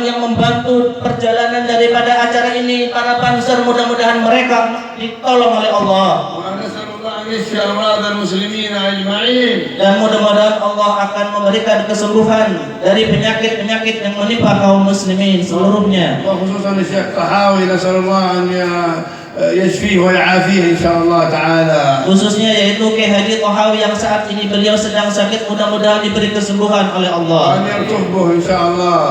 Speaker 5: yang membantu perjalanan daripada acara ini, para panser, mudah-mudahan mereka ditolong oleh Allah.
Speaker 4: ونسأل الله أن يشفي أمراض المسلمين أجمعين.
Speaker 5: Dan mudah-mudahan Allah akan memberikan kesembuhan dari penyakit-penyakit yang menimpa kaum muslimin seluruhnya.
Speaker 4: وخصوصا الشيخ طحاوي نسأل الله أن يشفيه ويعافيه إن شاء الله تعالى.
Speaker 5: Khususnya yaitu Kiai Haji Thahawi yang saat ini beliau sedang sakit, mudah-mudahan diberi kesembuhan oleh Allah.
Speaker 4: وأن يلطف به إن شاء الله.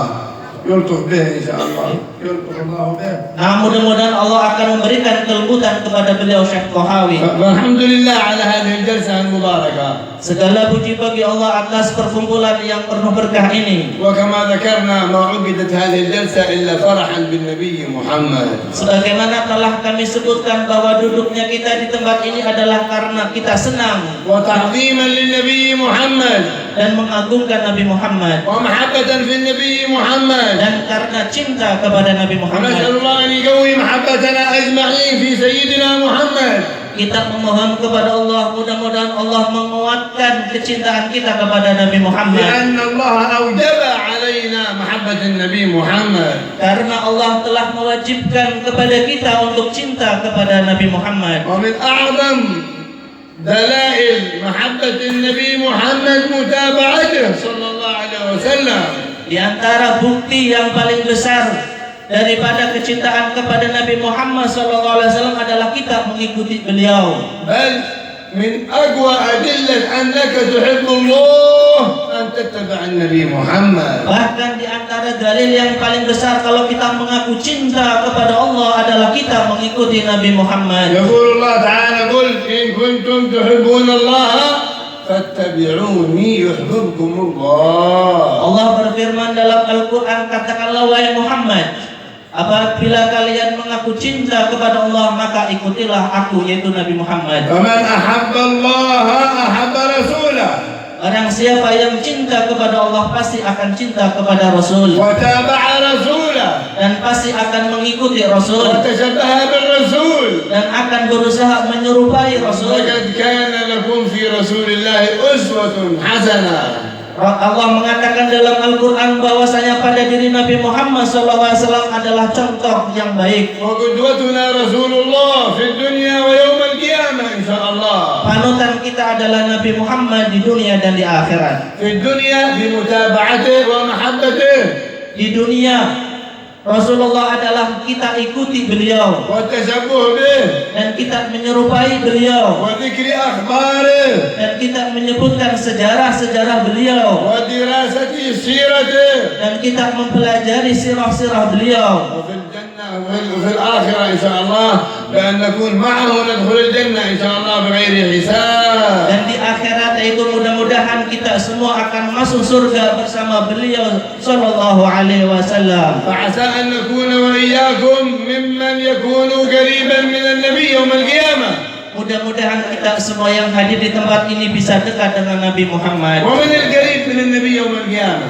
Speaker 4: يلطف به إن شاء الله. يلطف الله به.
Speaker 5: Nah, mudah-mudahan Allah akan memberikan kelembutan kepada beliau Syekh Thahawi.
Speaker 4: والحمد لله على هذه الجلسة المباركة.
Speaker 5: Segala puji bagi Allah atas perkumpulan yang penuh berkah ini.
Speaker 4: وكما ذكرنا ما عقدت هذه الجلسة إلا فرحا بالنبي محمد.
Speaker 5: Sebagaimana telah kami sebutkan bahwa duduknya kita di tempat ini adalah karena kita senang
Speaker 4: وتعظيما للنبي محمد.
Speaker 5: dan mengagungkan Nabi Muhammad,
Speaker 4: ومحبة في النبي محمد.
Speaker 5: dan karena cinta kepada Nabi
Speaker 4: ونسأل
Speaker 5: Muhammad.
Speaker 4: الله أن يقوي محبتنا أجمعين في سيدنا محمد.
Speaker 5: Kita memohon kepada Allah, mudah-mudahan Allah menguatkan kecintaan kita kepada Nabi Muhammad.
Speaker 4: لأن الله أوجب علينا محبة النبي محمد.
Speaker 5: Karena Allah telah mewajibkan kepada kita untuk cinta kepada Nabi Muhammad.
Speaker 4: ومن أعظم دلائل محبة النبي محمد متابعته صلى الله عليه وسلم.
Speaker 5: Di antara bukti yang paling besar daripada kecintaan kepada Nabi Muhammad SAW adalah kita mengikuti beliau.
Speaker 4: بل من أقوى أدلة أنك تحب الله أن تتبع النبي محمد.
Speaker 5: Bahkan di antara dalil yang paling besar kalau kita mengaku cinta kepada Allah adalah kita mengikuti Nabi Muhammad.
Speaker 4: يقول الله تعالى قل إن كنتم تحبون الله فاتبعوني يحببكم الله.
Speaker 5: Allah berfirman dalam Al-Quran, katakanlah wahai Muhammad, apabila kalian mengaku cinta kepada Allah maka ikutilah aku, yaitu Nabi Muhammad.
Speaker 4: فمن أحب الله أحب رسوله.
Speaker 5: Orang siapa yang cinta kepada Allah pasti akan cinta kepada Rasul,
Speaker 4: وتابع رسوله.
Speaker 5: dan pasti akan mengikuti Rasul,
Speaker 4: وتشبه بالرسول.
Speaker 5: dan akan berusaha menyerupai Rasul.
Speaker 4: لقد كان لكم في رسول الله أسوة حسنة.
Speaker 5: Allah mengatakan dalam Al-Quran bahwasanya pada diri Nabi Muhammad SAW adalah contoh yang baik.
Speaker 4: وقدوتنا رسول الله في الدنيا ويوم القيامة إن شاء الله.
Speaker 5: Panutan kita adalah Nabi Muhammad di dunia dan di akhirat.
Speaker 4: في الدنيا بمتابعته ومحبته.
Speaker 5: Di dunia Rasulullah adalah kita ikuti beliau
Speaker 4: والتشبه به.
Speaker 5: dan kita menyerupai beliau
Speaker 4: وذكر أخباره.
Speaker 5: dan kita menyebutkan sejarah-sejarah beliau
Speaker 4: ودراسة سيرته.
Speaker 5: dan kita mempelajari sirah-sirah beliau.
Speaker 4: وفي الجنة وفي الآخرة إن شاء الله بأن نكون معه ندخل الجنة إن شاء الله بغير حساب.
Speaker 5: Dan di akhirat yaitu mudah-mudahan kita semua akan masuk surga bersama beliau sallallahu alaihi wasallam.
Speaker 4: فعسى أن نكون وإياكم ممن يكون قريبا من النبي يوم القيامة.
Speaker 5: Mudah-mudahan kita semua yang hadir di tempat ini bisa dekat dengan Nabi Muhammad.
Speaker 4: ومن القريب من النبي يوم القيامة.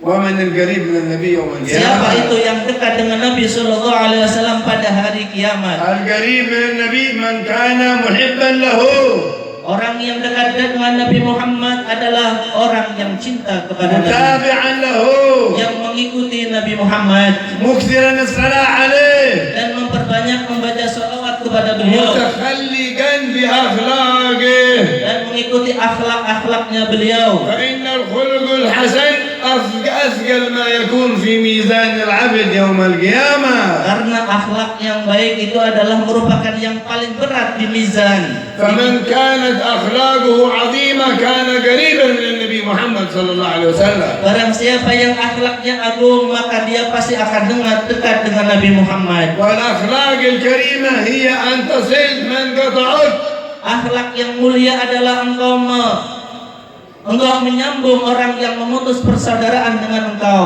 Speaker 4: ومن القريب من النبي يوم
Speaker 5: Siapa
Speaker 4: القيامة.
Speaker 5: itu yang dekat dengan Nabi sallallahu alaihi wasallam pada hari kiamat?
Speaker 4: القريب من النبي من كان محبا له.
Speaker 5: Orang yang dekat dengan Nabi Muhammad adalah orang yang cinta kepada Nabi,
Speaker 4: متابعا له.
Speaker 5: yang mengikuti Nabi Muhammad
Speaker 4: مكثرا الصلاة عليه.
Speaker 5: dan memperbanyak membaca sholawat kepada beliau
Speaker 4: متخلقا بأخلاقه.
Speaker 5: dan mengikuti akhlak-akhlaknya beliau.
Speaker 4: فإن الخلق الحسن أثقل ما يكون في ميزان العبد يوم القيامة.
Speaker 5: Karena akhlak yang baik itu adalah merupakan yang paling berat di mizan.
Speaker 4: فمن كانت أخلاقه عظيمة كان قريبا من النبي محمد صلى الله عليه وسلم.
Speaker 5: Barang siapa yang akhlaknya agung maka dia pasti akan dekat dengan Nabi Muhammad.
Speaker 4: والأخلاق الكريمة هي أن تصل من قطعك.
Speaker 5: Akhlak yang mulia adalah engkau menyambung orang yang memutus persaudaraan dengan engkau,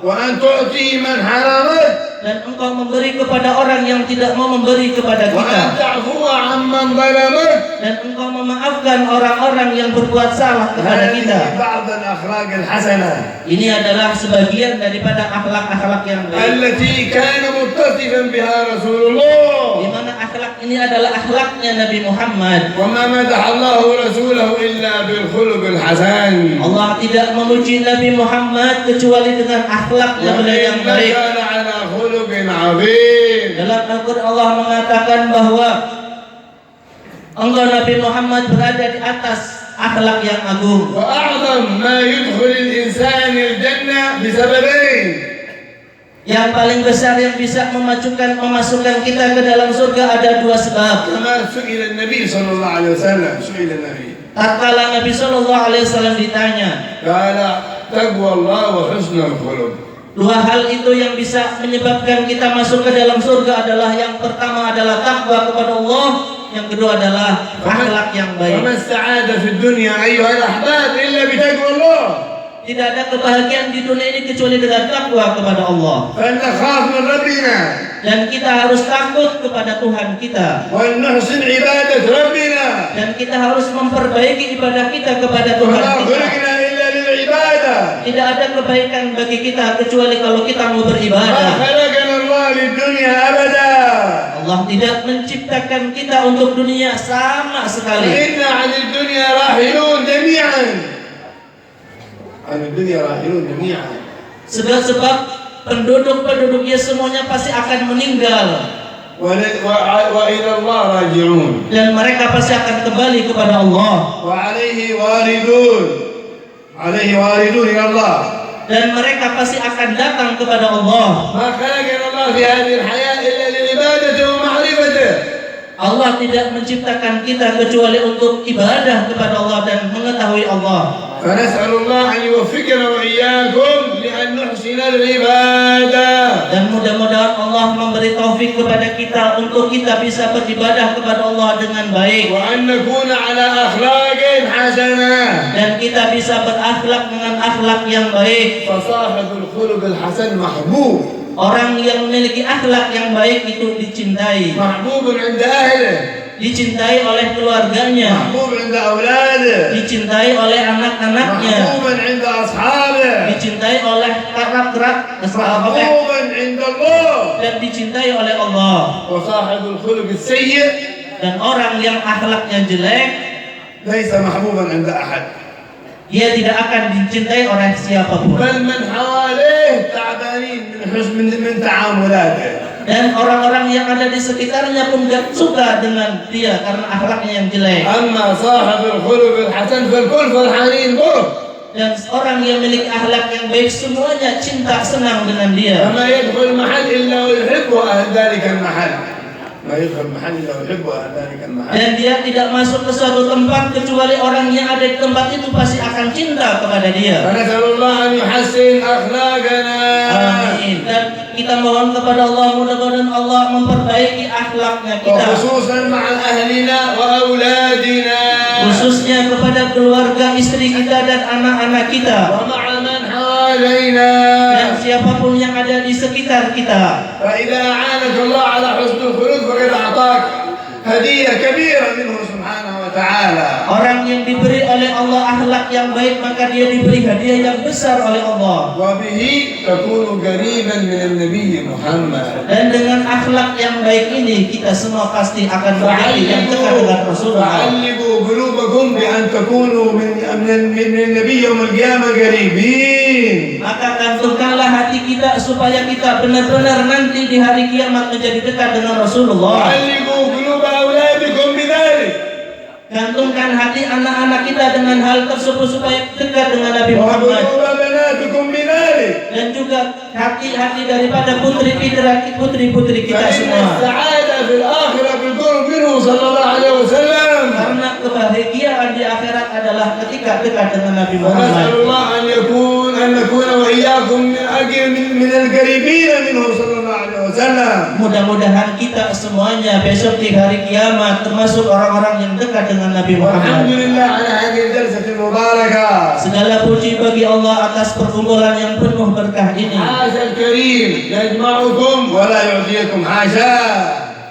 Speaker 4: وأن تعطي من حرمك.
Speaker 5: dan engkau memberi kepada orang yang tidak mau memberi kepada kita,
Speaker 4: وأن تعفو عمن ظلمك.
Speaker 5: dan engkau memaafkan orang-orang yang berbuat salah kepada kita.
Speaker 4: هذه بعض الأخلاق الحسنة
Speaker 5: Ini adalah sebagian daripada akhlak-akhlak yang baik,
Speaker 4: التي كان متصفا بها رسول الله.
Speaker 5: di mana akhlak ini adalah akhlaknya Nabi Muhammad.
Speaker 4: وما مدح الله رسوله إلا بالخلق الحسن.
Speaker 5: Allah tidak memuji Nabi Muhammad kecuali dengan akhlaknya beliau yang
Speaker 4: وإنك
Speaker 5: baik.
Speaker 4: لعلى خلق عظيم.
Speaker 5: Dalam Al-Quran Allah mengatakan bahwa Engkau Nabi Muhammad berada di atas akhlak yang agung.
Speaker 4: وأعظم ما يدخل الإنسان الجنة بسببين.
Speaker 5: Yang paling besar yang bisa memasukkan kita ke dalam surga ada dua sebab.
Speaker 4: كما سئل النبي صلى الله عليه وسلم سئل النبي
Speaker 5: Tatkala Nabi Shallallahu Alaihi Wasallam ditanya,
Speaker 4: قال تقوى الله وحسن الخلق.
Speaker 5: dua hal itu yang bisa menyebabkan kita masuk ke dalam surga adalah yang pertama adalah takwa kepada Allah, yang kedua adalah akhlak yang baik.
Speaker 4: وما السعادة في الدنيا أيها الأحباب إلا بتقوى الله.
Speaker 5: Tidak ada kebahagiaan di dunia ini kecuali dengan takwa kepada Allah.
Speaker 4: فلنخاف من ربنا
Speaker 5: Dan kita harus takut kepada Tuhan kita.
Speaker 4: ولنحسن عبادة ربنا.
Speaker 5: Dan kita harus memperbaiki ibadah kita kepada Tuhan
Speaker 4: وما
Speaker 5: kita.
Speaker 4: خلقنا إلا للعبادة.
Speaker 5: Tidak ada kebaikan bagi kita kecuali kalau kita mau
Speaker 4: ما
Speaker 5: beribadah.
Speaker 4: خلقنا الله للدنيا أبدا.
Speaker 5: Allah tidak menciptakan kita untuk dunia sama sekali.
Speaker 4: إنا عن الدنيا راحلون جميعا. عن الدنيا راحلون جميعا.
Speaker 5: Sebab penduduknya semuanya pasti akan meninggal.
Speaker 4: وإلى الله راجعون.
Speaker 5: Dan mereka pasti akan kembali kepada Allah.
Speaker 4: وعليه واردون. عليه واردون إلى الله.
Speaker 5: Dan mereka pasti akan datang kepada Allah.
Speaker 4: ما خلقنا الله في هذه الحياة إلا لعبادته ومعرفته.
Speaker 5: Allah tidak menciptakan kita kecuali untuk ibadah kepada Allah dan mengetahui Allah.
Speaker 4: فنسأل الله أن يوفقنا وإياكم لأن نحسن العبادة.
Speaker 5: Dan mudah-mudahan Allah memberi taufik kepada kita untuk kita bisa beribadah kepada Allah dengan baik.
Speaker 4: وأن نكون على أخلاق حسنة.
Speaker 5: Dan kita bisa berakhlak dengan akhlak yang baik.
Speaker 4: فصاحب الخلق الحسن محبوب.
Speaker 5: Orang yang memiliki akhlak yang baik itu dicintai.
Speaker 4: محبوب عند أهله.
Speaker 5: Dicintai oleh keluarganya.
Speaker 4: محبوب عند أولاده.
Speaker 5: Dicintai oleh anak-anaknya.
Speaker 4: محبوبا عند أصحابه.
Speaker 5: Dicintai oleh kerabat
Speaker 4: محبوبا عند الله.
Speaker 5: dan dicintai oleh Allah.
Speaker 4: وصاحب الخلق السيء
Speaker 5: Dan orang yang akhlaknya jelek,
Speaker 4: ليس محبوبا عند أحد.
Speaker 5: dia tidak akan dicintai oleh siapapun.
Speaker 4: بل من حواليه تعبانين من تعاملاته.
Speaker 5: Dan orang-orang yang ada di sekitarnya pun gak suka dengan dia karena akhlaknya yang jelek.
Speaker 4: أما صاحب الخلق الحسن فالكل فرحانين به.
Speaker 5: Dan orang yang memiliki akhlak yang baik semuanya cinta senang dengan dia.
Speaker 4: فما يدخل محل إلا ويحب أهل ذلك المحل. ما يدخل محل إلا ويحب أهل ذلك المحل.
Speaker 5: Dan dia tidak masuk ke suatu tempat kecuali orang yang ada di tempat itu pasti akan cinta kepada dia.
Speaker 4: فنسأل الله أن يحسن أخلاقنا.
Speaker 5: Amin. Dan kita mohon kepada Allah mudah-mudahan Allah memperbaiki akhlaknya kita.
Speaker 4: وخصوصا مع أهلنا وأولادنا.
Speaker 5: Khususnya kepada keluarga, istri kita dan anak-anak kita.
Speaker 4: ومع من حوالينا.
Speaker 5: Dan siapapun yang ada di sekitar kita.
Speaker 4: فإذا أعانك الله على حسن الخلق فقد أعطاك هدية كبيرة منه سبحانه وتعالى.
Speaker 5: Orang yang diberi oleh Allah akhlak yang baik maka dia diberi hadiah yang besar oleh Allah.
Speaker 4: وبه تكون قريبا من النبي محمد.
Speaker 5: Dan dengan akhlak yang baik ini kita semua pasti akan menjadi yang dekat dengan Rasulullah.
Speaker 4: فعلقوا قلوبكم بأن تكونوا من النبي يوم القيامة قريبين.
Speaker 5: Maka gantungkanlah hati kita supaya kita benar-benar nanti di hari kiamat menjadi dekat dengan Rasulullah.
Speaker 4: وعلقوا قلوب أولادكم بذلك.
Speaker 5: Gantungkan hati anak-anak kita dengan hal tersebut supaya dekat dengan Nabi Muhammad.
Speaker 4: وقلوب بناتكم بذلك.
Speaker 5: Dan juga hati-hati daripada putri-putri kita
Speaker 4: فإن
Speaker 5: semua.
Speaker 4: السعادة في الآخرة بالقرب منه صلى الله عليه وسلم.
Speaker 5: Karena kebahagiaan di akhirat adalah ketika dekat dengan Nabi
Speaker 4: ونسأل
Speaker 5: Muhammad.
Speaker 4: الله أن نكون وإياكم من القريبين منه صلى الله عليه وسلم.
Speaker 5: Mudah-mudahan kita semuanya besok di hari kiamat termasuk orang-orang yang dekat dengan Nabi
Speaker 4: والحمد
Speaker 5: Muhammad.
Speaker 4: لله على هذه الجلسة المباركة.
Speaker 5: Segala puji bagi Allah atas perkumpulan yang penuh berkah ini.
Speaker 4: هذا الكريم يجمعكم ولا يعطيكم حاشا.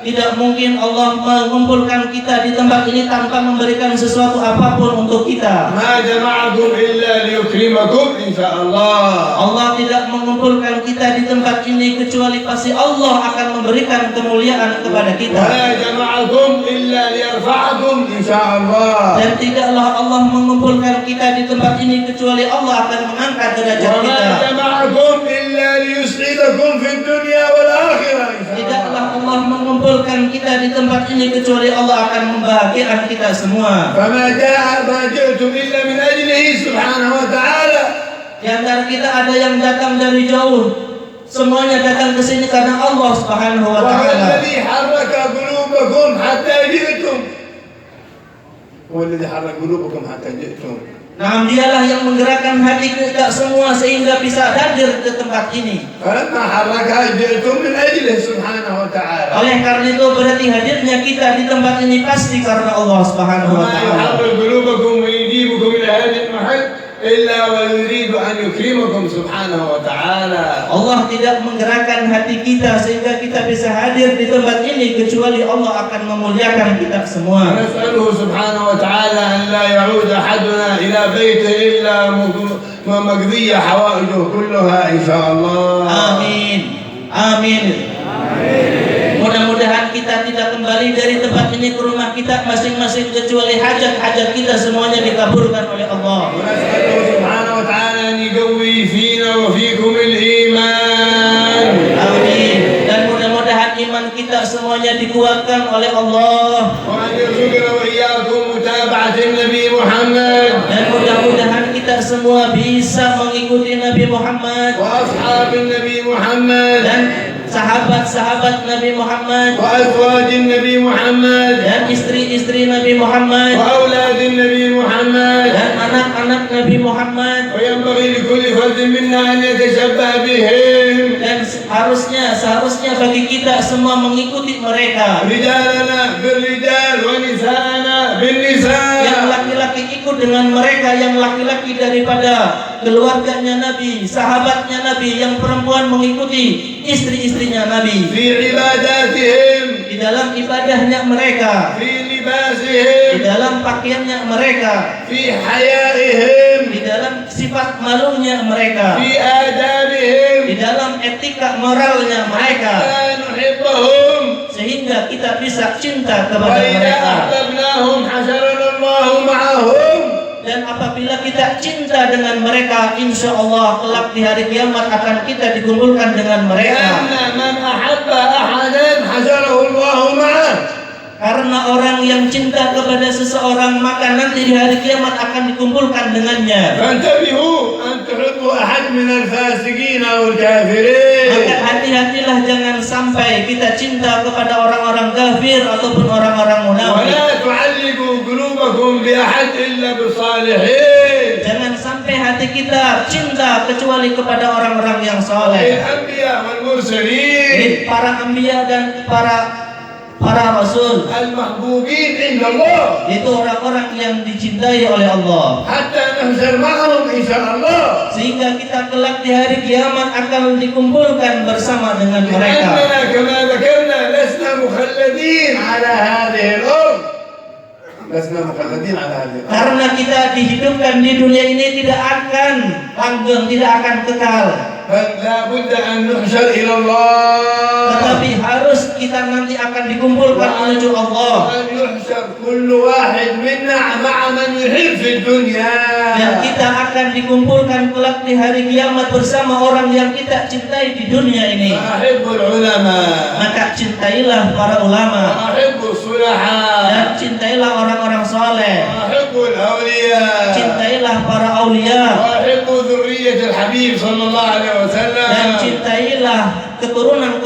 Speaker 5: Tidak mungkin Allah mengumpulkan kita di tempat ini tanpa memberikan sesuatu apapun untuk kita.
Speaker 4: ما جمعكم إلا ليكرمكم إن شاء الله.
Speaker 5: Allah tidak mengumpulkan kita di tempat ini kecuali pasti Allah akan memberikan kemuliaan kepada kita.
Speaker 4: ولا جمعكم إلا ليرفعكم إن شاء الله.
Speaker 5: Dan tidaklah Allah mengumpulkan kita di tempat ini kecuali Allah akan mengangkat derajat
Speaker 4: وما
Speaker 5: kita.
Speaker 4: جمعكم إلا ليسعدكم في الدنيا والآخرة إن شاء
Speaker 5: Tidaklah
Speaker 4: الله.
Speaker 5: Allah Allah mengumpulkan kita di tempat ini kecuali Allah akan membahagiakan kita semua.
Speaker 4: فما جئتم إلا من أجله سبحانه وتعالى.
Speaker 5: Di antara kita ada yang datang dari jauh. Semuanya datang ke sini karena Allah Subhanahu wa
Speaker 4: وهو
Speaker 5: taala.
Speaker 4: الذي حرك قلوبكم حتى جئتم. هو الذي حرك قلوبكم حتى جئتم.
Speaker 5: Nah, dialah yang menggerakkan hati kita semua sehingga bisa hadir ke tempat ini.
Speaker 4: فلما حركها جئتم من أجله سبحانه وتعالى.
Speaker 5: Oleh karena itu berarti hadirnya kita di tempat ini pasti karena Allah Subhanahu wa
Speaker 4: وما
Speaker 5: taala.
Speaker 4: يحرك قلوبكم ويجيبكم إلى هذا المحل إلا ويريد أن يكرمكم سبحانه وتعالى.
Speaker 5: Allah tidak menggerakkan hati kita sehingga kita bisa hadir di tempat ini kecuali Allah akan memuliakan kita semua.
Speaker 4: ونسأله سبحانه وتعالى أن لا يعود أحدنا إلى بيته إلا مقضية حوائجه كلها إن شاء الله.
Speaker 5: Amin. Amin. Mudah-mudahan kita tidak kembali dari tempat ini ke rumah kita masing-masing kecuali hajat-hajat kita semuanya dikabulkan oleh Allah.
Speaker 4: ونسأله سبحانه وتعالى أن يقوي فينا وفيكم الإيمان.
Speaker 5: Amin. Dan mudah-mudahan iman kita semuanya dikuatkan oleh Allah.
Speaker 4: وأن يرزقنا وإياكم متابعة النبي محمد
Speaker 5: Dan mudah-mudahan kita semua bisa mengikuti Nabi Muhammad
Speaker 4: وأصحاب النبي محمد
Speaker 5: dan sahabat-sahabat Nabi Muhammad
Speaker 4: وأزواج النبي محمد
Speaker 5: dan istri-istri Nabi Muhammad
Speaker 4: وأولاد النبي محمد.
Speaker 5: dan anak-anak Nabi Muhammad.
Speaker 4: وينبغي لكل فرد منا أن يتشبه بهم.
Speaker 5: Dan seharusnya bagi kita semua mengikuti mereka.
Speaker 4: رجالنا بالرجال ونساءنا
Speaker 5: Yang
Speaker 4: بالنساء.
Speaker 5: laki-laki ikut dengan mereka, yang laki-laki daripada keluarganya Nabi, sahabatnya Nabi, yang perempuan mengikuti istri-istrinya Nabi.
Speaker 4: في عباداتهم.
Speaker 5: Di dalam ibadahnya mereka,
Speaker 4: في
Speaker 5: di
Speaker 4: لباسهم.
Speaker 5: dalam pakaiannya mereka,
Speaker 4: في حيائهم.
Speaker 5: di dalam sifat malunya mereka,
Speaker 4: في آدابهم.
Speaker 5: di dalam etika moralnya mereka,
Speaker 4: حتى نحبهم.
Speaker 5: sehingga kita bisa cinta kepada
Speaker 4: وإذا
Speaker 5: mereka.
Speaker 4: أحببناهم حشرنا الله معهم.
Speaker 5: Dan apabila kita cinta dengan mereka, insya Allah kelak di hari kiamat akan kita dikumpulkan dengan mereka.
Speaker 4: لأن من أحب أحدا حشره الله معه.
Speaker 5: Karena orang yang cinta kepada seseorang maka nanti di hari kiamat akan dikumpulkan dengannya.
Speaker 4: فانتبهوا أن تحبوا أحد من الفاسقين أو الكافرين.
Speaker 5: Maka hati-hatilah jangan sampai kita cinta kepada orang-orang kafir ataupun orang-orang munafik.
Speaker 4: ولا تعلقوا قلوبكم بأحد إلا بالصالحين.
Speaker 5: Jangan sampai hati kita cinta kecuali kepada orang-orang yang soleh.
Speaker 4: الأنبياء والمرسلين
Speaker 5: Para anbiya dan para rasul
Speaker 4: المحبوبين عند الله.
Speaker 5: itu orang-orang yang dicintai oleh Allah.
Speaker 4: حتى نحشر معهم إن شاء الله.
Speaker 5: Sehingga kita kelak di hari kiamat akan dikumpulkan bersama dengan mereka.
Speaker 4: لأننا كما ذكرنا لسنا مخلدين على هذه الأرض. لسنا مخلدين على هذه الأرض.
Speaker 5: Karena kita dihidupkan di dunia ini tidak akan langgeng, tidak akan kekal.
Speaker 4: بل لا بد أن نحشر إلى الله.
Speaker 5: Tetapi harus kita nanti akan dikumpulkan menuju Allah.
Speaker 4: وأن يحشر كل واحد منا مع من يحب في الدنيا.
Speaker 5: Dan kita akan dikumpulkan kelak di hari kiamat bersama orang yang kita cintai di dunia ini.
Speaker 4: وأحب العلماء.
Speaker 5: Maka cintailah para ulama
Speaker 4: وأحب الصلحاء.
Speaker 5: dan cintailah orang-orang soleh.
Speaker 4: وأحب الأولياء.
Speaker 5: Cintailah para aulia
Speaker 4: وأحب ذرية الحبيب صلى الله عليه
Speaker 5: dan
Speaker 4: وسلم.
Speaker 5: cintailah keturunan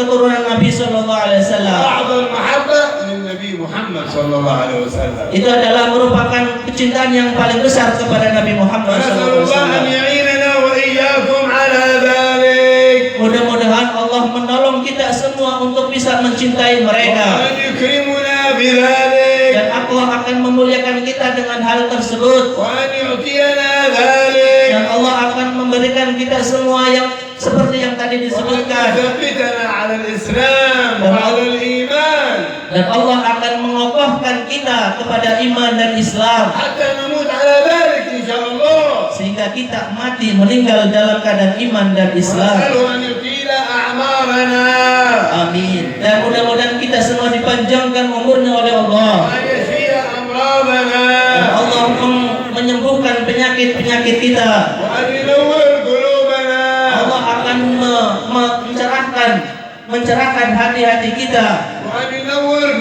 Speaker 5: Nabi Sallallahu Alaihi Wasallam.
Speaker 4: أعظم محبة للنبي محمد صلى الله عليه وسلم.
Speaker 5: Itu adalah merupakan kecintaan yang paling besar kepada Nabi Muhammad
Speaker 4: ونسأل
Speaker 5: Sallallahu Alaihi
Speaker 4: الله أن
Speaker 5: Wasallam.
Speaker 4: يعيننا وإياكم على ذلك.
Speaker 5: Mudah-mudahan Allah menolong kita semua untuk bisa mencintai mereka.
Speaker 4: وأن يكرمنا بذلك.
Speaker 5: Dan Allah akan memuliakan kita dengan hal tersebut.
Speaker 4: وأن يعطينا ذلك.
Speaker 5: Dan Allah akan memberikan kita semua yang seperti yang tadi
Speaker 4: وأن
Speaker 5: disebutkan.
Speaker 4: يثبتنا على الإسلام وعلى الإيمان.
Speaker 5: Dan Allah akan mengokohkan kita kepada iman dan Islam.
Speaker 4: حتى نموت على ذلك إن شاء الله.
Speaker 5: Sehingga kita mati meninggal dalam keadaan iman dan Islam.
Speaker 4: ونسأله أن يطيل أعمارنا.
Speaker 5: Amin. Dan mudah-mudahan kita semua dipanjangkan umurnya oleh Allah.
Speaker 4: وأن يشفي أمراضنا.
Speaker 5: Dan Allah menyembuhkan penyakit-penyakit kita.
Speaker 4: وأن ينور قلوبنا.
Speaker 5: Allah akan mencerahkan hati-hati kita.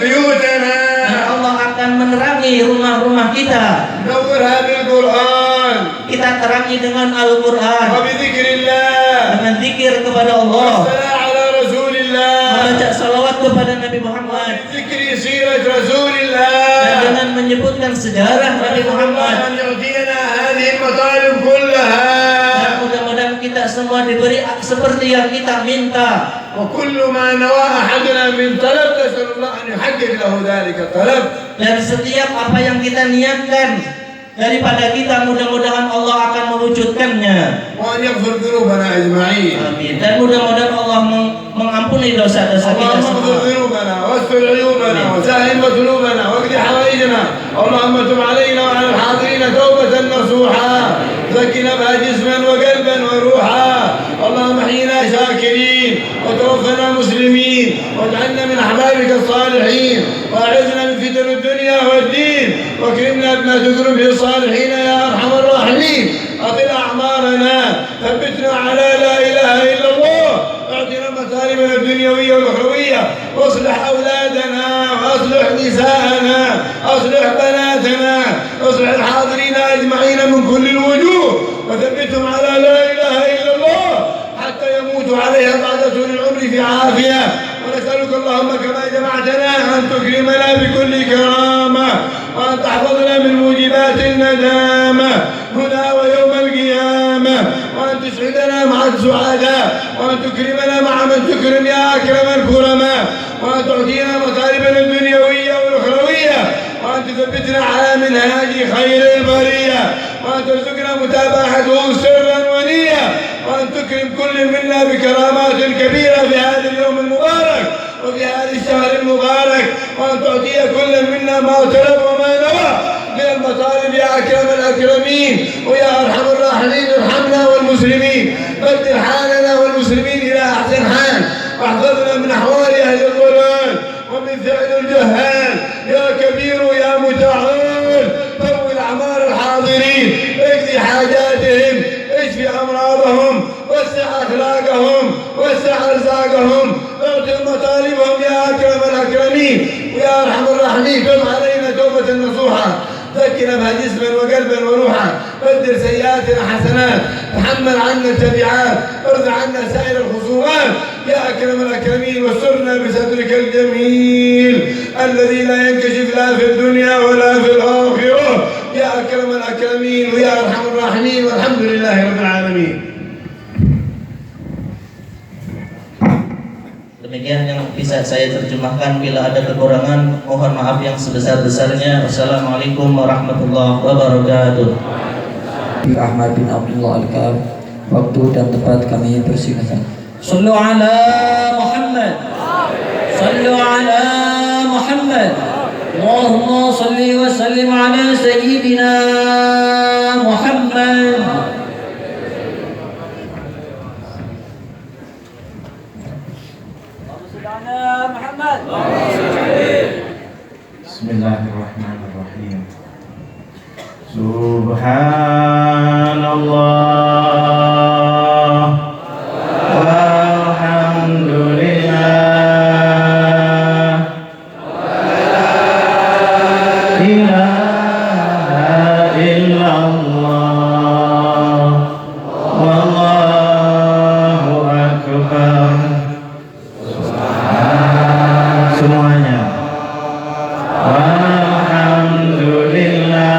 Speaker 4: بيوتنا
Speaker 5: Dan Allah akan menerangi rumah-rumah kita.
Speaker 4: نورها بالقرآن
Speaker 5: Kita terangi dengan Al-Quran,
Speaker 4: وبذكر الله
Speaker 5: dengan zikir kepada Allah,
Speaker 4: والصلاة على رسول الله
Speaker 5: membaca salawat kepada Nabi Muhammad,
Speaker 4: وبذكر سيرة رسول
Speaker 5: dan
Speaker 4: الله.
Speaker 5: dengan menyebutkan sejarah Nabi
Speaker 4: نسأل الله
Speaker 5: Muhammad.
Speaker 4: أن يعطينا هذه المطالب كلها
Speaker 5: Dan mudah-mudahan kita semua diberi seperti yang kita minta.
Speaker 4: وكل ما نوى أحدنا من طلب نسأل الله أن يحقق له ذلك الطلب.
Speaker 5: Dan setiap apa yang kita niatkan daripada kita, mudah-mudahan Allah akan mewujudkannya.
Speaker 4: وأن يغفر ذنوبنا أجمعين.
Speaker 5: Amin. Dan mudah-mudahan Allah mengampuni dosa-dosa kita
Speaker 4: اللهم اغفر
Speaker 5: semua.
Speaker 4: ذنوبنا واستر عيوبنا وسهل مطلوبنا واقض حوائجنا. اللهم تب علينا وعلى الحاضرين توبة نصوحا زكنا بها جسما وقلبا وروحا. اللهم احينا شاكرين وتوفنا مسلمين واجعلنا من احبابك الصالحين واعذنا من فتن الدنيا والدين واكرمنا بما تكرم به الصالحين يا ارحم الراحمين. اطل اعمارنا ثبتنا على لا اله الا الله. اعطنا مطالبنا الدنيويه والاخرويه واصلح اولادنا واصلح نساءنا اصلح بناتنا اصلح الحاضرين اجمعين من كل الوجوه وثبتهم على لا اله الا الله حتى يموتوا عليها بعد طول العمر في عافيه. ونسالك اللهم كما جمعتنا ان تكرمنا بكل كرامه وان تحفظنا من موجبات الندامه هنا ويوم القيامه وان تسعدنا مع السعداء وان تكرمنا مع من تكرم يا اكرم الكرماء وان تعطينا مطالبنا الدنيويه والاخرويه وان تثبتنا على منهاج خير البريه وان ترزقنا متابعته سرا ونيه وان تكرم كل منا بكرامات كبيره في هذا اليوم المبارك وفي هذا الشهر المبارك وان تعطي كل منا ما طلب وما نوى من المطالب يا اكرم الاكرمين ويا ارحم الراحمين. ارحمنا والمسلمين بدل حالنا والمسلمين الى احسن حال واحفظنا من احوال اهل الضلال ومن فعل الجهال يا كبير يا متعال. طول اعمار الحاضرين اقضي حاجاتهم اشفي امراضهم وسع اخلاقهم وسع ارزاقهم اعطي مطالبهم يا اكرم الاكرمين ويا ارحم الراحمين. تب علينا توبه نصوحا زكنا بها جسما وقلبا وروحا بدل سيئاتنا حسنات تحمل عنا التبعات ارض عنا سائر الخصومات يا اكرم الاكرمين. واسترنا بسترك الجميل الذي لا ينكشف لا في الدنيا ولا في الاخره يا اكرم الاكرمين ويا ارحم الراحمين. والحمد لله رب العالمين.
Speaker 5: Demikian yang bisa saya terjemahkan. Bila ada kekurangan, mohon maaf yang sebesar-besarnya. Wassalamualaikum warahmatullahi wabarakatuh.
Speaker 2: Ahmad bin Abdullah Al-Kab. Waktu dan tempat kami persilakan. Sallu ala Muhammad. Sallu ala Muhammad. Allahumma salli wa sallim ala sayyidina Muhammad.
Speaker 1: Bismillahirrahmanirrahim. Subhanallah walhamdulillah ilaha illallah wallahu akbar. Semuanya. Alhamdulillah.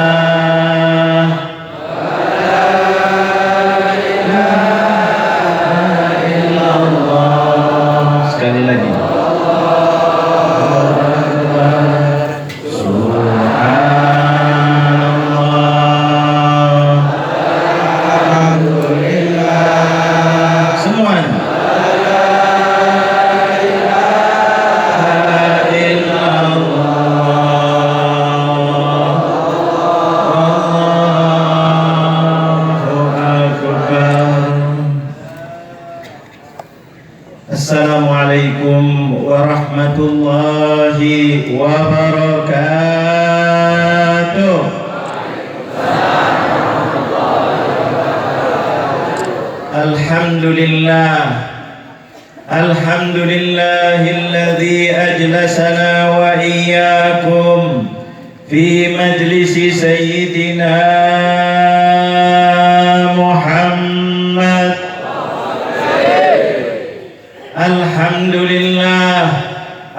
Speaker 1: Sekali lagi. Subhanallah. Semuanya. Assalamualaikum warahmatullahi wabarakatuh. Alhamdulillah الحمد لله الذي أجلسنا وإياكم في مجلس سيدنا محمد.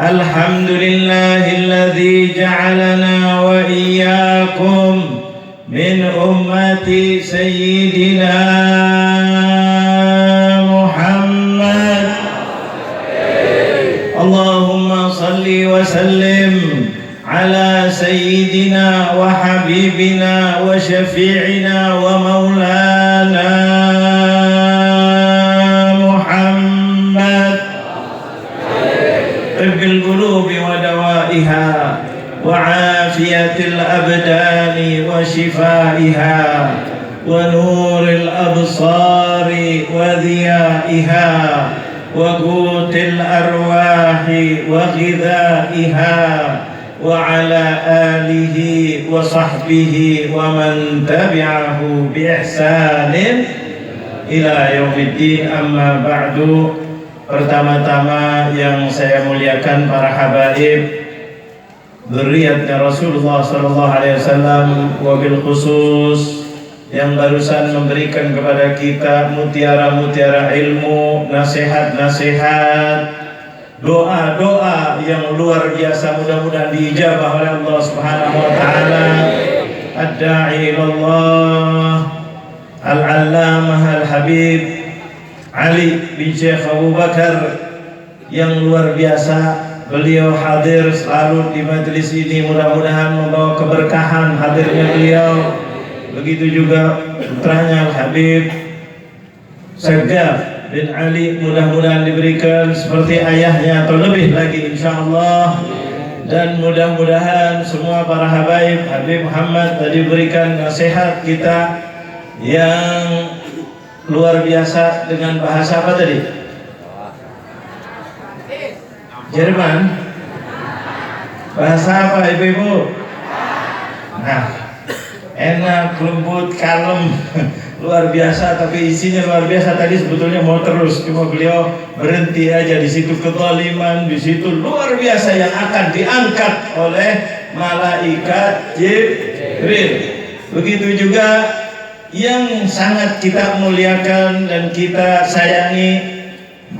Speaker 1: الحمد لله الذي جعلنا وإياكم من أمة سيدنا محمد. اللهم صل وسلم على سيدنا وحبيبنا وشفيعنا ومولانا محمد. طب القلوب ودوائها وعافية الأبدان وشفائها ونور الأبصار وضيائها وقوت الأرواح وغذائها وعلى آله وصحبه ومن تبعه بإحسان إلى يوم الدين. أما بعد. Pertama-tama yang saya muliakan para habaib dzurriyyatnya Rasulullah sallallahu alaihi wasallam, wabil khusus yang barusan memberikan kepada kita mutiara-mutiara ilmu, nasihat-nasihat, doa-doa yang luar biasa, mudah-mudahan diijabah oleh Allah Subhanahu wa taala. Ad-da'i ilallah al-allamah al-habib Ali bin Syekh Abu Bakar yang luar biasa. Beliau hadir selalu di majelis ini, mudah-mudahan membawa keberkahan hadirnya beliau. Begitu juga putranya Al-Habib Sagaf bin Ali, mudah-mudahan diberikan seperti ayahnya atau lebih lagi insyaallah. Dan mudah-mudahan semua para habaib Habib Muhammad tadi berikan nasihat kita yang luar biasa dengan bahasa apa tadi? Jerman. Bahasa apa ibu-ibu? Nah, enak, lembut, kalem, luar biasa. Tapi isinya luar biasa. Tadi sebetulnya mau terus, cuma beliau berhenti aja di situ. Kezaliman di situ luar biasa yang akan diangkat oleh malaikat Jibril. Begitu juga yang sangat kita muliakan dan kita sayangi,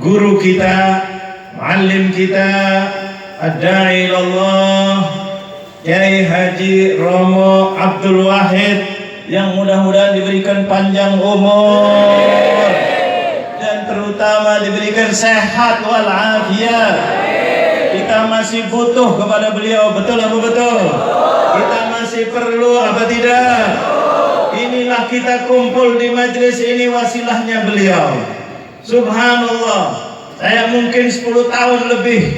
Speaker 1: guru kita, muallim kita, ad-da'i ilallah, Kiai Haji Romo Abdul Wahid, yang mudah-mudahan diberikan panjang umur dan terutama diberikan sehat wal afiyat. Kita masih butuh kepada beliau, betul apa betul? Kita masih perlu apa tidak? Inilah kita kumpul di majelis ini wasilahnya beliau. Subhanallah, saya mungkin 10 tahun lebih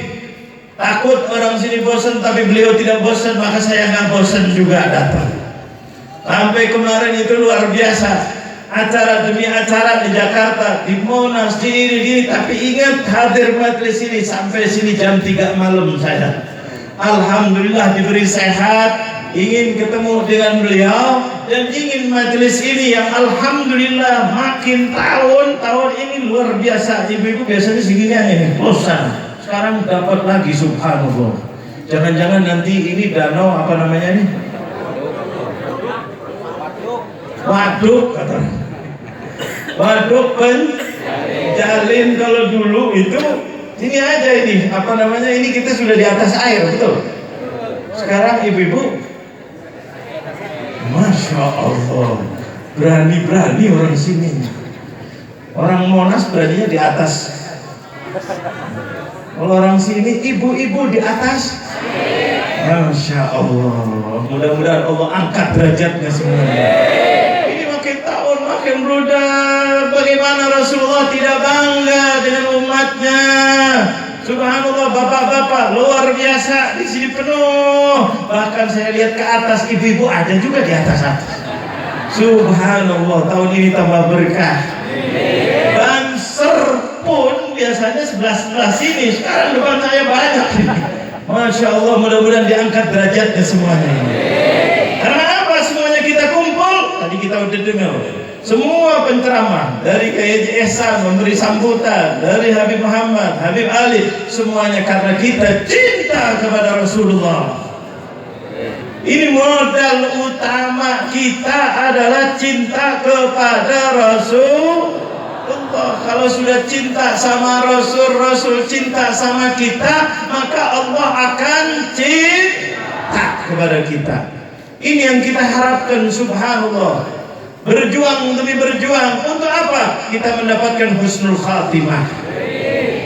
Speaker 1: takut orang sini bosan, tapi beliau tidak bosan, maka saya nggak bosan juga datang. Sampai kemarin itu luar biasa, acara demi acara di Jakarta, di Monas, di ini, tapi ingat hadir majelis ini sampai sini jam 3 malam saya. Alhamdulillah diberi sehat, ingin ketemu dengan beliau dan ingin majelis ini yang alhamdulillah makin tahun ini luar biasa. Ibu-ibu biasanya segini ini bosan, sekarang dapat lagi, subhanallah. Jangan-jangan nanti ini danau apa namanya ini? Waduk katanya. Waduk penjalin. Kalau dulu itu sini aja ini apa namanya, ini kita sudah di atas air, betul. Sekarang ibu-ibu, masya Allah, berani-berani orang sini. Orang Monas beraninya di atas. Kalau orang sini ibu-ibu di atas. Masya Allah. Mudah-mudahan Allah angkat derajatnya semuanya. Ini makin tahun makin berudak. Bagaimana Rasulullah tidak bangga dengan umatnya? Subhanallah, bapak-bapak luar biasa di sini penuh. Bahkan saya lihat ke atas, ibu-ibu ada juga di atas. Subhanallah, tahun ini tambah berkah. Banser pun biasanya sebelah sini, sekarang depan saya banyak. Masya Allah, mudah-mudahan diangkat derajatnya semuanya. Karena apa? Semuanya kita kumpul. Tadi kita udah dengar.
Speaker 6: Semua penceramah dari Kiai Ihsan memberi sambutan, dari Habib Muhammad, Habib Ali, semuanya karena kita cinta kepada Rasulullah. Ini modal utama kita adalah cinta kepada Rasulullah. Kalau sudah cinta sama Rasul, Rasul cinta sama kita, maka Allah akan cinta kepada kita. Ini yang kita harapkan, subhanallah. Berjuang demi berjuang untuk apa? Kita mendapatkan husnul khatimah.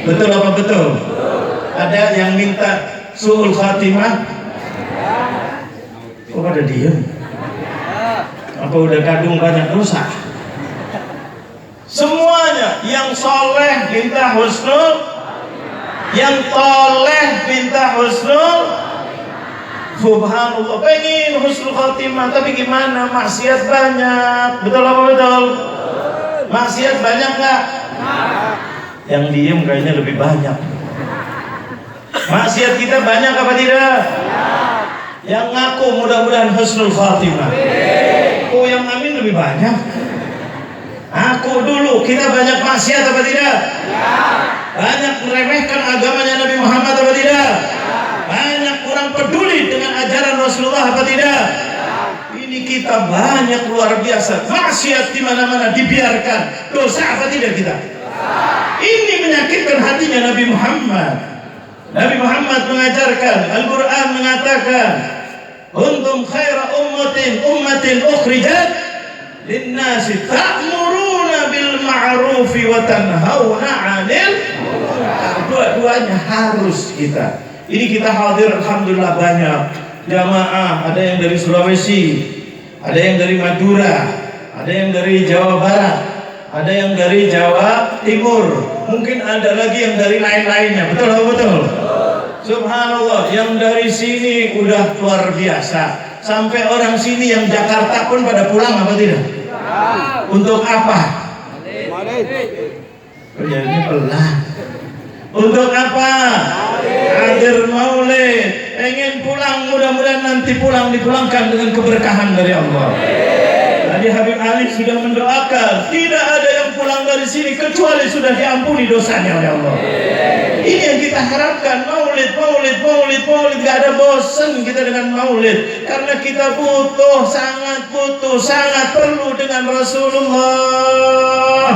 Speaker 6: Betul apa betul? Ada yang minta su'ul khatimah? Kok pada diem? Apa udah kadung banyak rusak? Semuanya yang soleh minta husnul, yang toleh minta husnul. Subhanallah, pengen husnul khatimah, tapi gimana? Maksiat banyak. Betul apa betul? Maksiat banyak nggak? Yang diem kayaknya lebih banyak. Maksiat kita banyak apa tidak? Yang ngaku mudah-mudahan husnul khatimah. Oh, yang amin lebih banyak. Aku dulu, kita banyak maksiat apa tidak? Banyak meremehkan agamanya Nabi Muhammad apa tidak? Banyak kurang peduli dengan ajaran Rasulullah apa tidak? Ini kita banyak luar biasa. Maksiat di mana-mana dibiarkan. Dosa apa tidak kita? Ini menyakitkan hatinya Nabi Muhammad. Nabi Muhammad mengajarkan, Al-Quran mengatakan, "Kuntum khaira ummatin ukhrijat linnasi ta'muruna bil ma'rufi wa tanhauna 'anil munkar." Dua-duanya harus kita. Ini kita hadir alhamdulillah banyak jamaah, ada yang dari Sulawesi, ada yang dari Madura, ada yang dari Jawa Barat, ada yang dari Jawa Timur, mungkin ada lagi yang dari lain-lainnya. Betul atau betul? Subhanallah, yang dari sini udah luar biasa. Sampai orang sini yang Jakarta pun pada pulang apa tidak? Untuk apa? Kerjanya pelan. Untuk apa? Hadir maulid, pengen pulang, mudah-mudahan nanti pulang dipulangkan dengan keberkahan dari Allah. Tadi Habib Ali sudah mendoakan, tidak ada yang pulang dari sini kecuali sudah diampuni dosanya oleh Allah. Ini yang kita harapkan, maulid, gak ada bosan kita dengan maulid, karena kita sangat perlu dengan Rasulullah,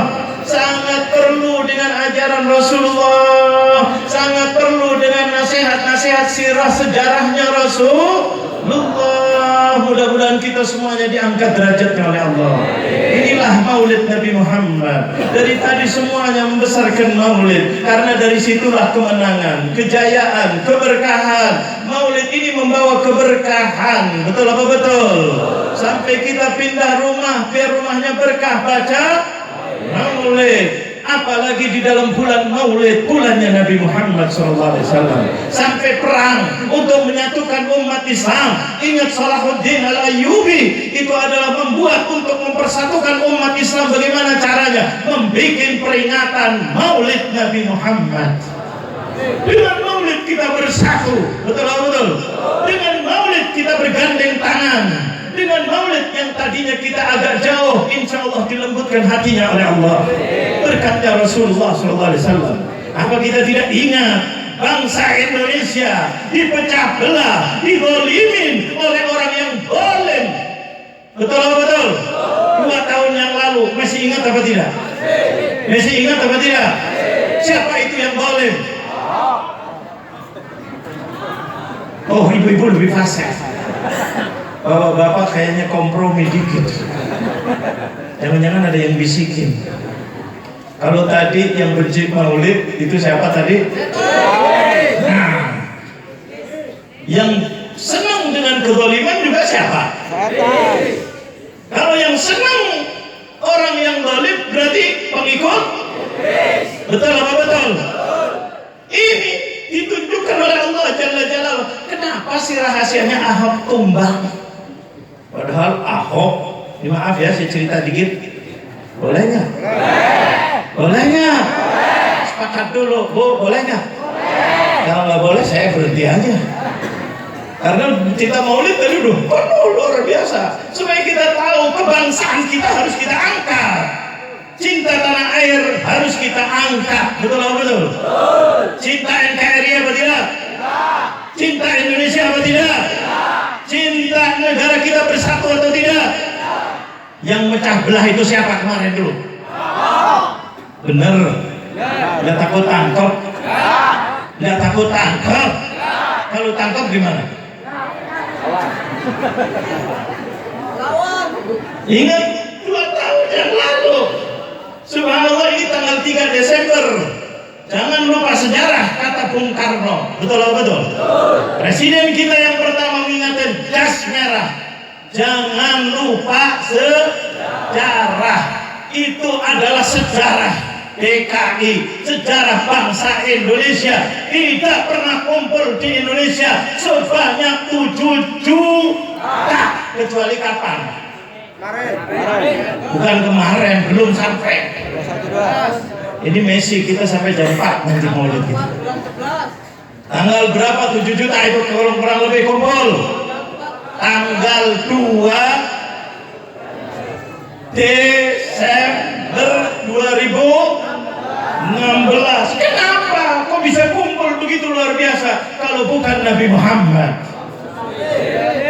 Speaker 6: sangat perlu dengan ajaran Rasulullah, sangat perlu dengan nasihat-nasihat sirah sejarahnya Rasulullah. Mudah-mudahan kita semuanya diangkat derajatnya oleh Allah. Inilah maulid Nabi Muhammad. Dari tadi semuanya membesarkan maulid, karena dari situlah kemenangan, kejayaan, keberkahan. Maulid ini membawa keberkahan. Betul apa betul? Sampai kita pindah rumah, biar rumahnya berkah, baca maulid. Apalagi di dalam bulan maulid, bulannya Nabi Muhammad SAW. Sampai perang untuk menyatukan umat Islam. Ingat Salahuddin Al-Ayyubi, itu adalah membuat untuk mempersatukan umat Islam. Bagaimana caranya? Membikin peringatan maulid Nabi Muhammad. Dengan maulid kita bersatu. Betul atau betul? Dengan maulid kita bergandeng tangan. Dengan maulid yang tadinya kita agak jauh, insya Allah dilembutkan hatinya oleh Allah. Berkatnya Rasulullah SAW. Apa kita tidak ingat bangsa Indonesia dipecah belah, dizalimin oleh orang yang zalim? Betul apa betul? 2 tahun yang lalu, masih ingat apa tidak? Masih ingat apa tidak? Siapa itu yang zalim? Oh, ibu-ibu lebih fasih. Bapak-bapak kayaknya kompromi dikit. Jangan-jangan ada yang bisikin. Kalau tadi yang benci maulid itu siapa tadi? Nah, yang senang dengan kezaliman juga siapa? Kalau yang senang orang yang zalim berarti pengikut? Betul apa betul? Ini ditunjukkan oleh Allah Jalla Jalaluhu. Kenapa sih rahasianya Ahok tumbang? Padahal Ahok, ini maaf ya saya cerita dikit, boleh nggak? Boleh nggak? Sepakat dulu, Bu, boleh nggak? Kalau nggak boleh saya berhenti aja. Karena kita maulid tadi udah penuh luar biasa. Supaya kita tahu kebangsaan kita harus kita angkat. Cinta tanah air harus kita angkat. Betul atau betul? Cinta NKRI apa tidak? Cinta Indonesia apa tidak? Cinta negara kita bersatu atau tidak? Yang mecah belah itu siapa kemarin dulu? Bener? Nggak takut tangkap? Nggak takut tangkap? Kalau tangkap gimana? Ingat 2 tahun yang lalu, subhanallah, ini tanggal 3 Desember. Jangan lupa sejarah, kata Bung Karno. Betul atau betul? Presiden kita yang pertama mengingatkan jas merah. Jangan lupa sejarah. Itu adalah sejarah DKI, sejarah bangsa Indonesia. Tidak pernah kumpul di Indonesia sebanyak 7 juta. Kecuali kapan? Bukan kemarin, belum sampai. Ini Messi, kita sampai jam 4 nanti maulid kita. Tanggal berapa 7 juta itu kurang lebih kumpul? Tanggal 2 Desember 2016. Kenapa? Kok bisa kumpul begitu luar biasa? Kalau bukan Nabi Muhammad.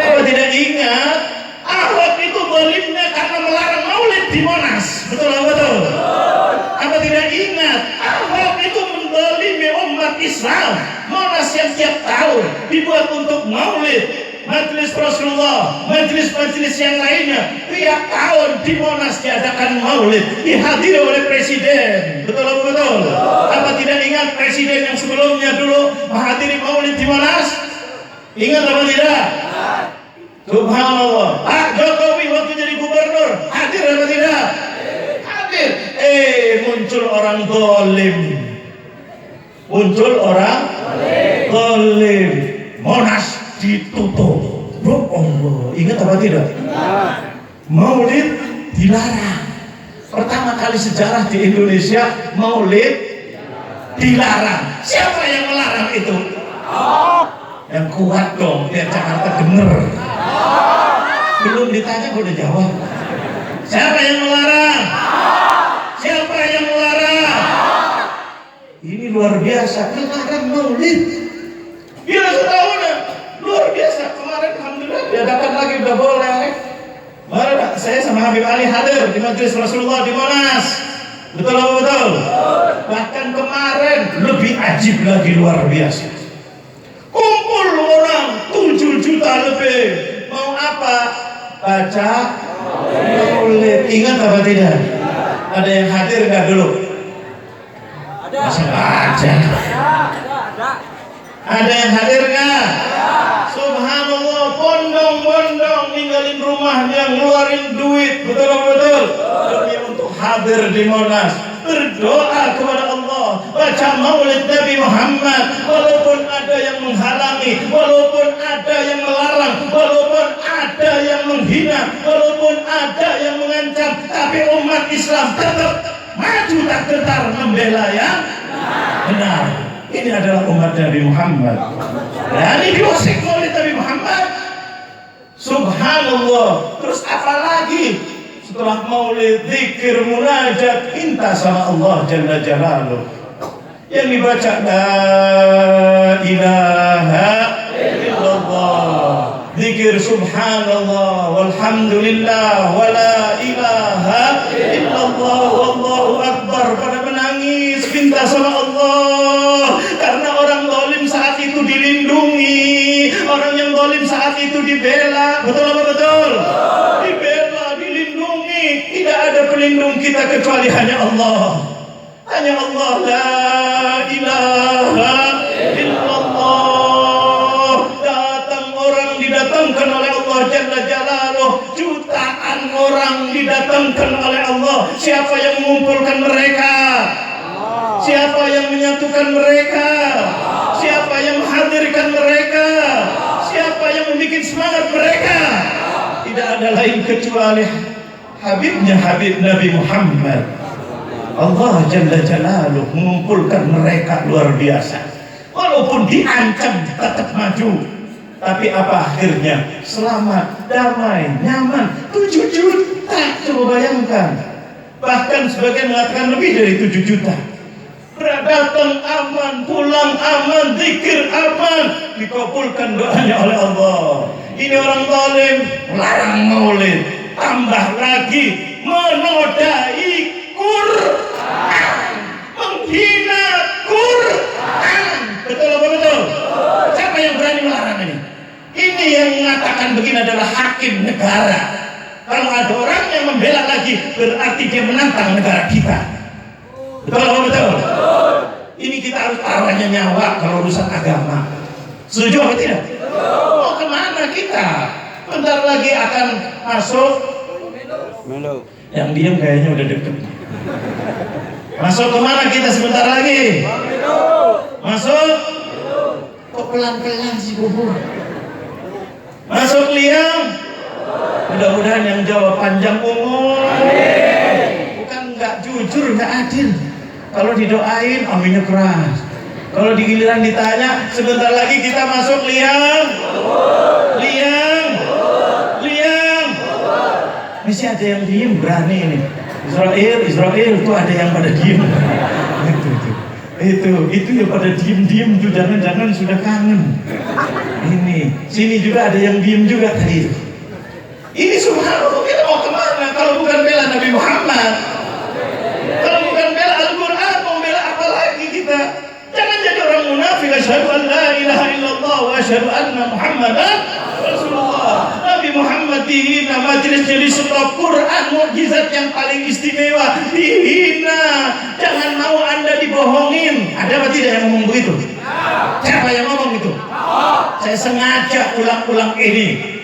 Speaker 6: Apa tidak ingat? Ahok itu zalimnya karena melarang maulid di Monas. Betul atau betul? Apa tidak ingat? Ahok itu menzalimi umat Islam. Monas yang tiap tahun dibuat untuk maulid. Majelis Rasulullah, majelis-majelis yang lainnya tiap tahun di Monas diadakan maulid, dihadiri oleh presiden. Betul atau betul? Apa tidak ingat presiden yang sebelumnya dulu menghadiri maulid di Monas? Ingat apa tidak? Subhanallah. Pak Jokowi waktu jadi gubernur hadir apa tidak? Hadir. Muncul orang zalim. Muncul orang zalim. Monas ditutup. Bro, Allah, ingat apa tidak? Maulid dilarang. Pertama kali sejarah di Indonesia maulid dilarang. Siapa yang melarang itu? Yang kuat dong, biar Jakarta denger. Belum ditanya udah jawab. Siapa yang melarang? Siapa yang melarang? Ini luar biasa, melarang maulid. Gila setahun ya? Luar biasa. Kemarin alhamdulillah diadakan lagi, udah boleh. Kemarin saya sama Habib Ali hadir di majelis Rasulullah di Monas. Betul apa betul? Bahkan kemarin lebih ajib lagi, luar biasa. Kumpul orang 7 juta lebih. Mau apa? Baca maulid. Ingat apa tidak? Ada yang hadir nggak dulu? Masih ada. Ada yang hadir nggak? Subhanallah, bondong-bondong ninggalin rumahnya, ngeluarin duit. Betul apa betul? Demi untuk hadir di Monas, berdoa kepada Allah, baca maulid Nabi Muhammad. Walaupun ada yang menghalangi, walaupun ada yang melarang, walaupun ada yang menghina, walaupun ada yang mengancam, tapi umat Islam tetap maju tak gentar membela yang benar. Ini adalah umat Nabi Muhammad. Dan ini diusik oleh Nabi Muhammad. Subhanallah. Terus apa lagi? Setelah maulid, zikir, munajat, minta sama Allah Jalla Jalaluh. Yang dibaca la ilaha illallah. Zikir subhanallah walhamdulillah wa la ilaha illallah wallahu akbar. Pada menangis minta sama Allah. Karena orang zalim saat itu dilindungi, orang yang zalim saat itu dibela. Betul apa betul? Dibela, dilindungi. Tidak ada pelindung kita kecuali hanya Allah. Hanya Allah. La ilaha illallah. Datang orang didatangkan oleh Allah Jalla Jalaluh. Jutaan orang didatangkan oleh Allah. Siapa yang mengumpulkan mereka? Siapa yang menyatukan mereka? Siapa yang menghadirkan mereka? Siapa yang membuat semangat mereka? Tidak ada lain kecuali Habibnya Habib Nabi Muhammad. Allah Jalla Jalaluh mengumpulkan mereka luar biasa. Walaupun diancam tetap maju. Tapi apa akhirnya? Selamat, damai, nyaman. 7 juta, coba bayangkan. Bahkan sebagian mengatakan lebih dari 7 juta. Datang aman, pulang aman, zikir aman, dikabulkan doanya oleh Allah. Ini orang zalim melarang maulid, tambah lagi menodai Quran, menghina Quran. Betul apa betul? Siapa yang berani melarang ini? Ini yang mengatakan begini adalah hakim negara. Kalau ada orang yang membela lagi, berarti dia menantang negara kita. Betul apa betul? Ini kita harus taruhnya nyawa kalau urusan agama. Setuju apa tidak? Mau kemana kita? Bentar lagi akan masuk. Yang diam kayaknya udah deket. Masuk kemana kita sebentar lagi? Masuk? Kok pelan-pelan sih bubur? Masuk liang? Mudah-mudahan yang jawab panjang umur. Bukan nggak jujur, nggak adil. Kalau didoain, aminnya keras. Kalau di giliran ditanya, sebentar lagi kita masuk liang. Liang. Liang. Masih ada yang diem, berani ini. Israel tuh ada yang pada diem. Itu yang pada diem tuh, jangan-jangan sudah kangen. Sini juga ada yang diem juga tadi. Ini subhanallah, kita mau kemana kalau bukan bela Nabi Muhammad? Kalau bukan bela Al-Quran, mau bela apa lagi kita? Jangan jadi orang munafik. Asyhadu an la ilaha illallah wa asyhadu anna Muhammadan Rasulullah. Nabi Muhammad dihina, majelis setelah Quran, mukjizat yang paling istimewa dihina. Jangan mau Anda dibohongin. Ada apa tidak yang ngomong begitu? Siapa yang ngomong itu? Saya sengaja ulang-ulang ini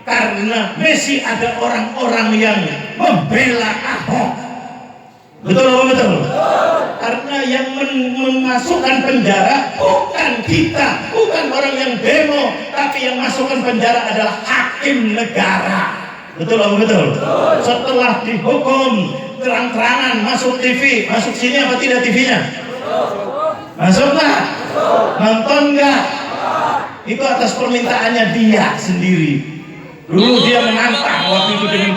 Speaker 6: karena masih ada orang-orang yang membela Ahok. Betul apa betul? Karena yang memasukkan penjara bukan kita, bukan orang yang demo, tapi yang masukkan penjara adalah hakim negara. Betul apa betul? Setelah dihukum terang-terangan masuk TV, masuk sini apa tidak TV-nya? Masuk nggak? Nonton nggak? Itu atas permintaannya dia sendiri. Dulu dia menantang waktu itu dengan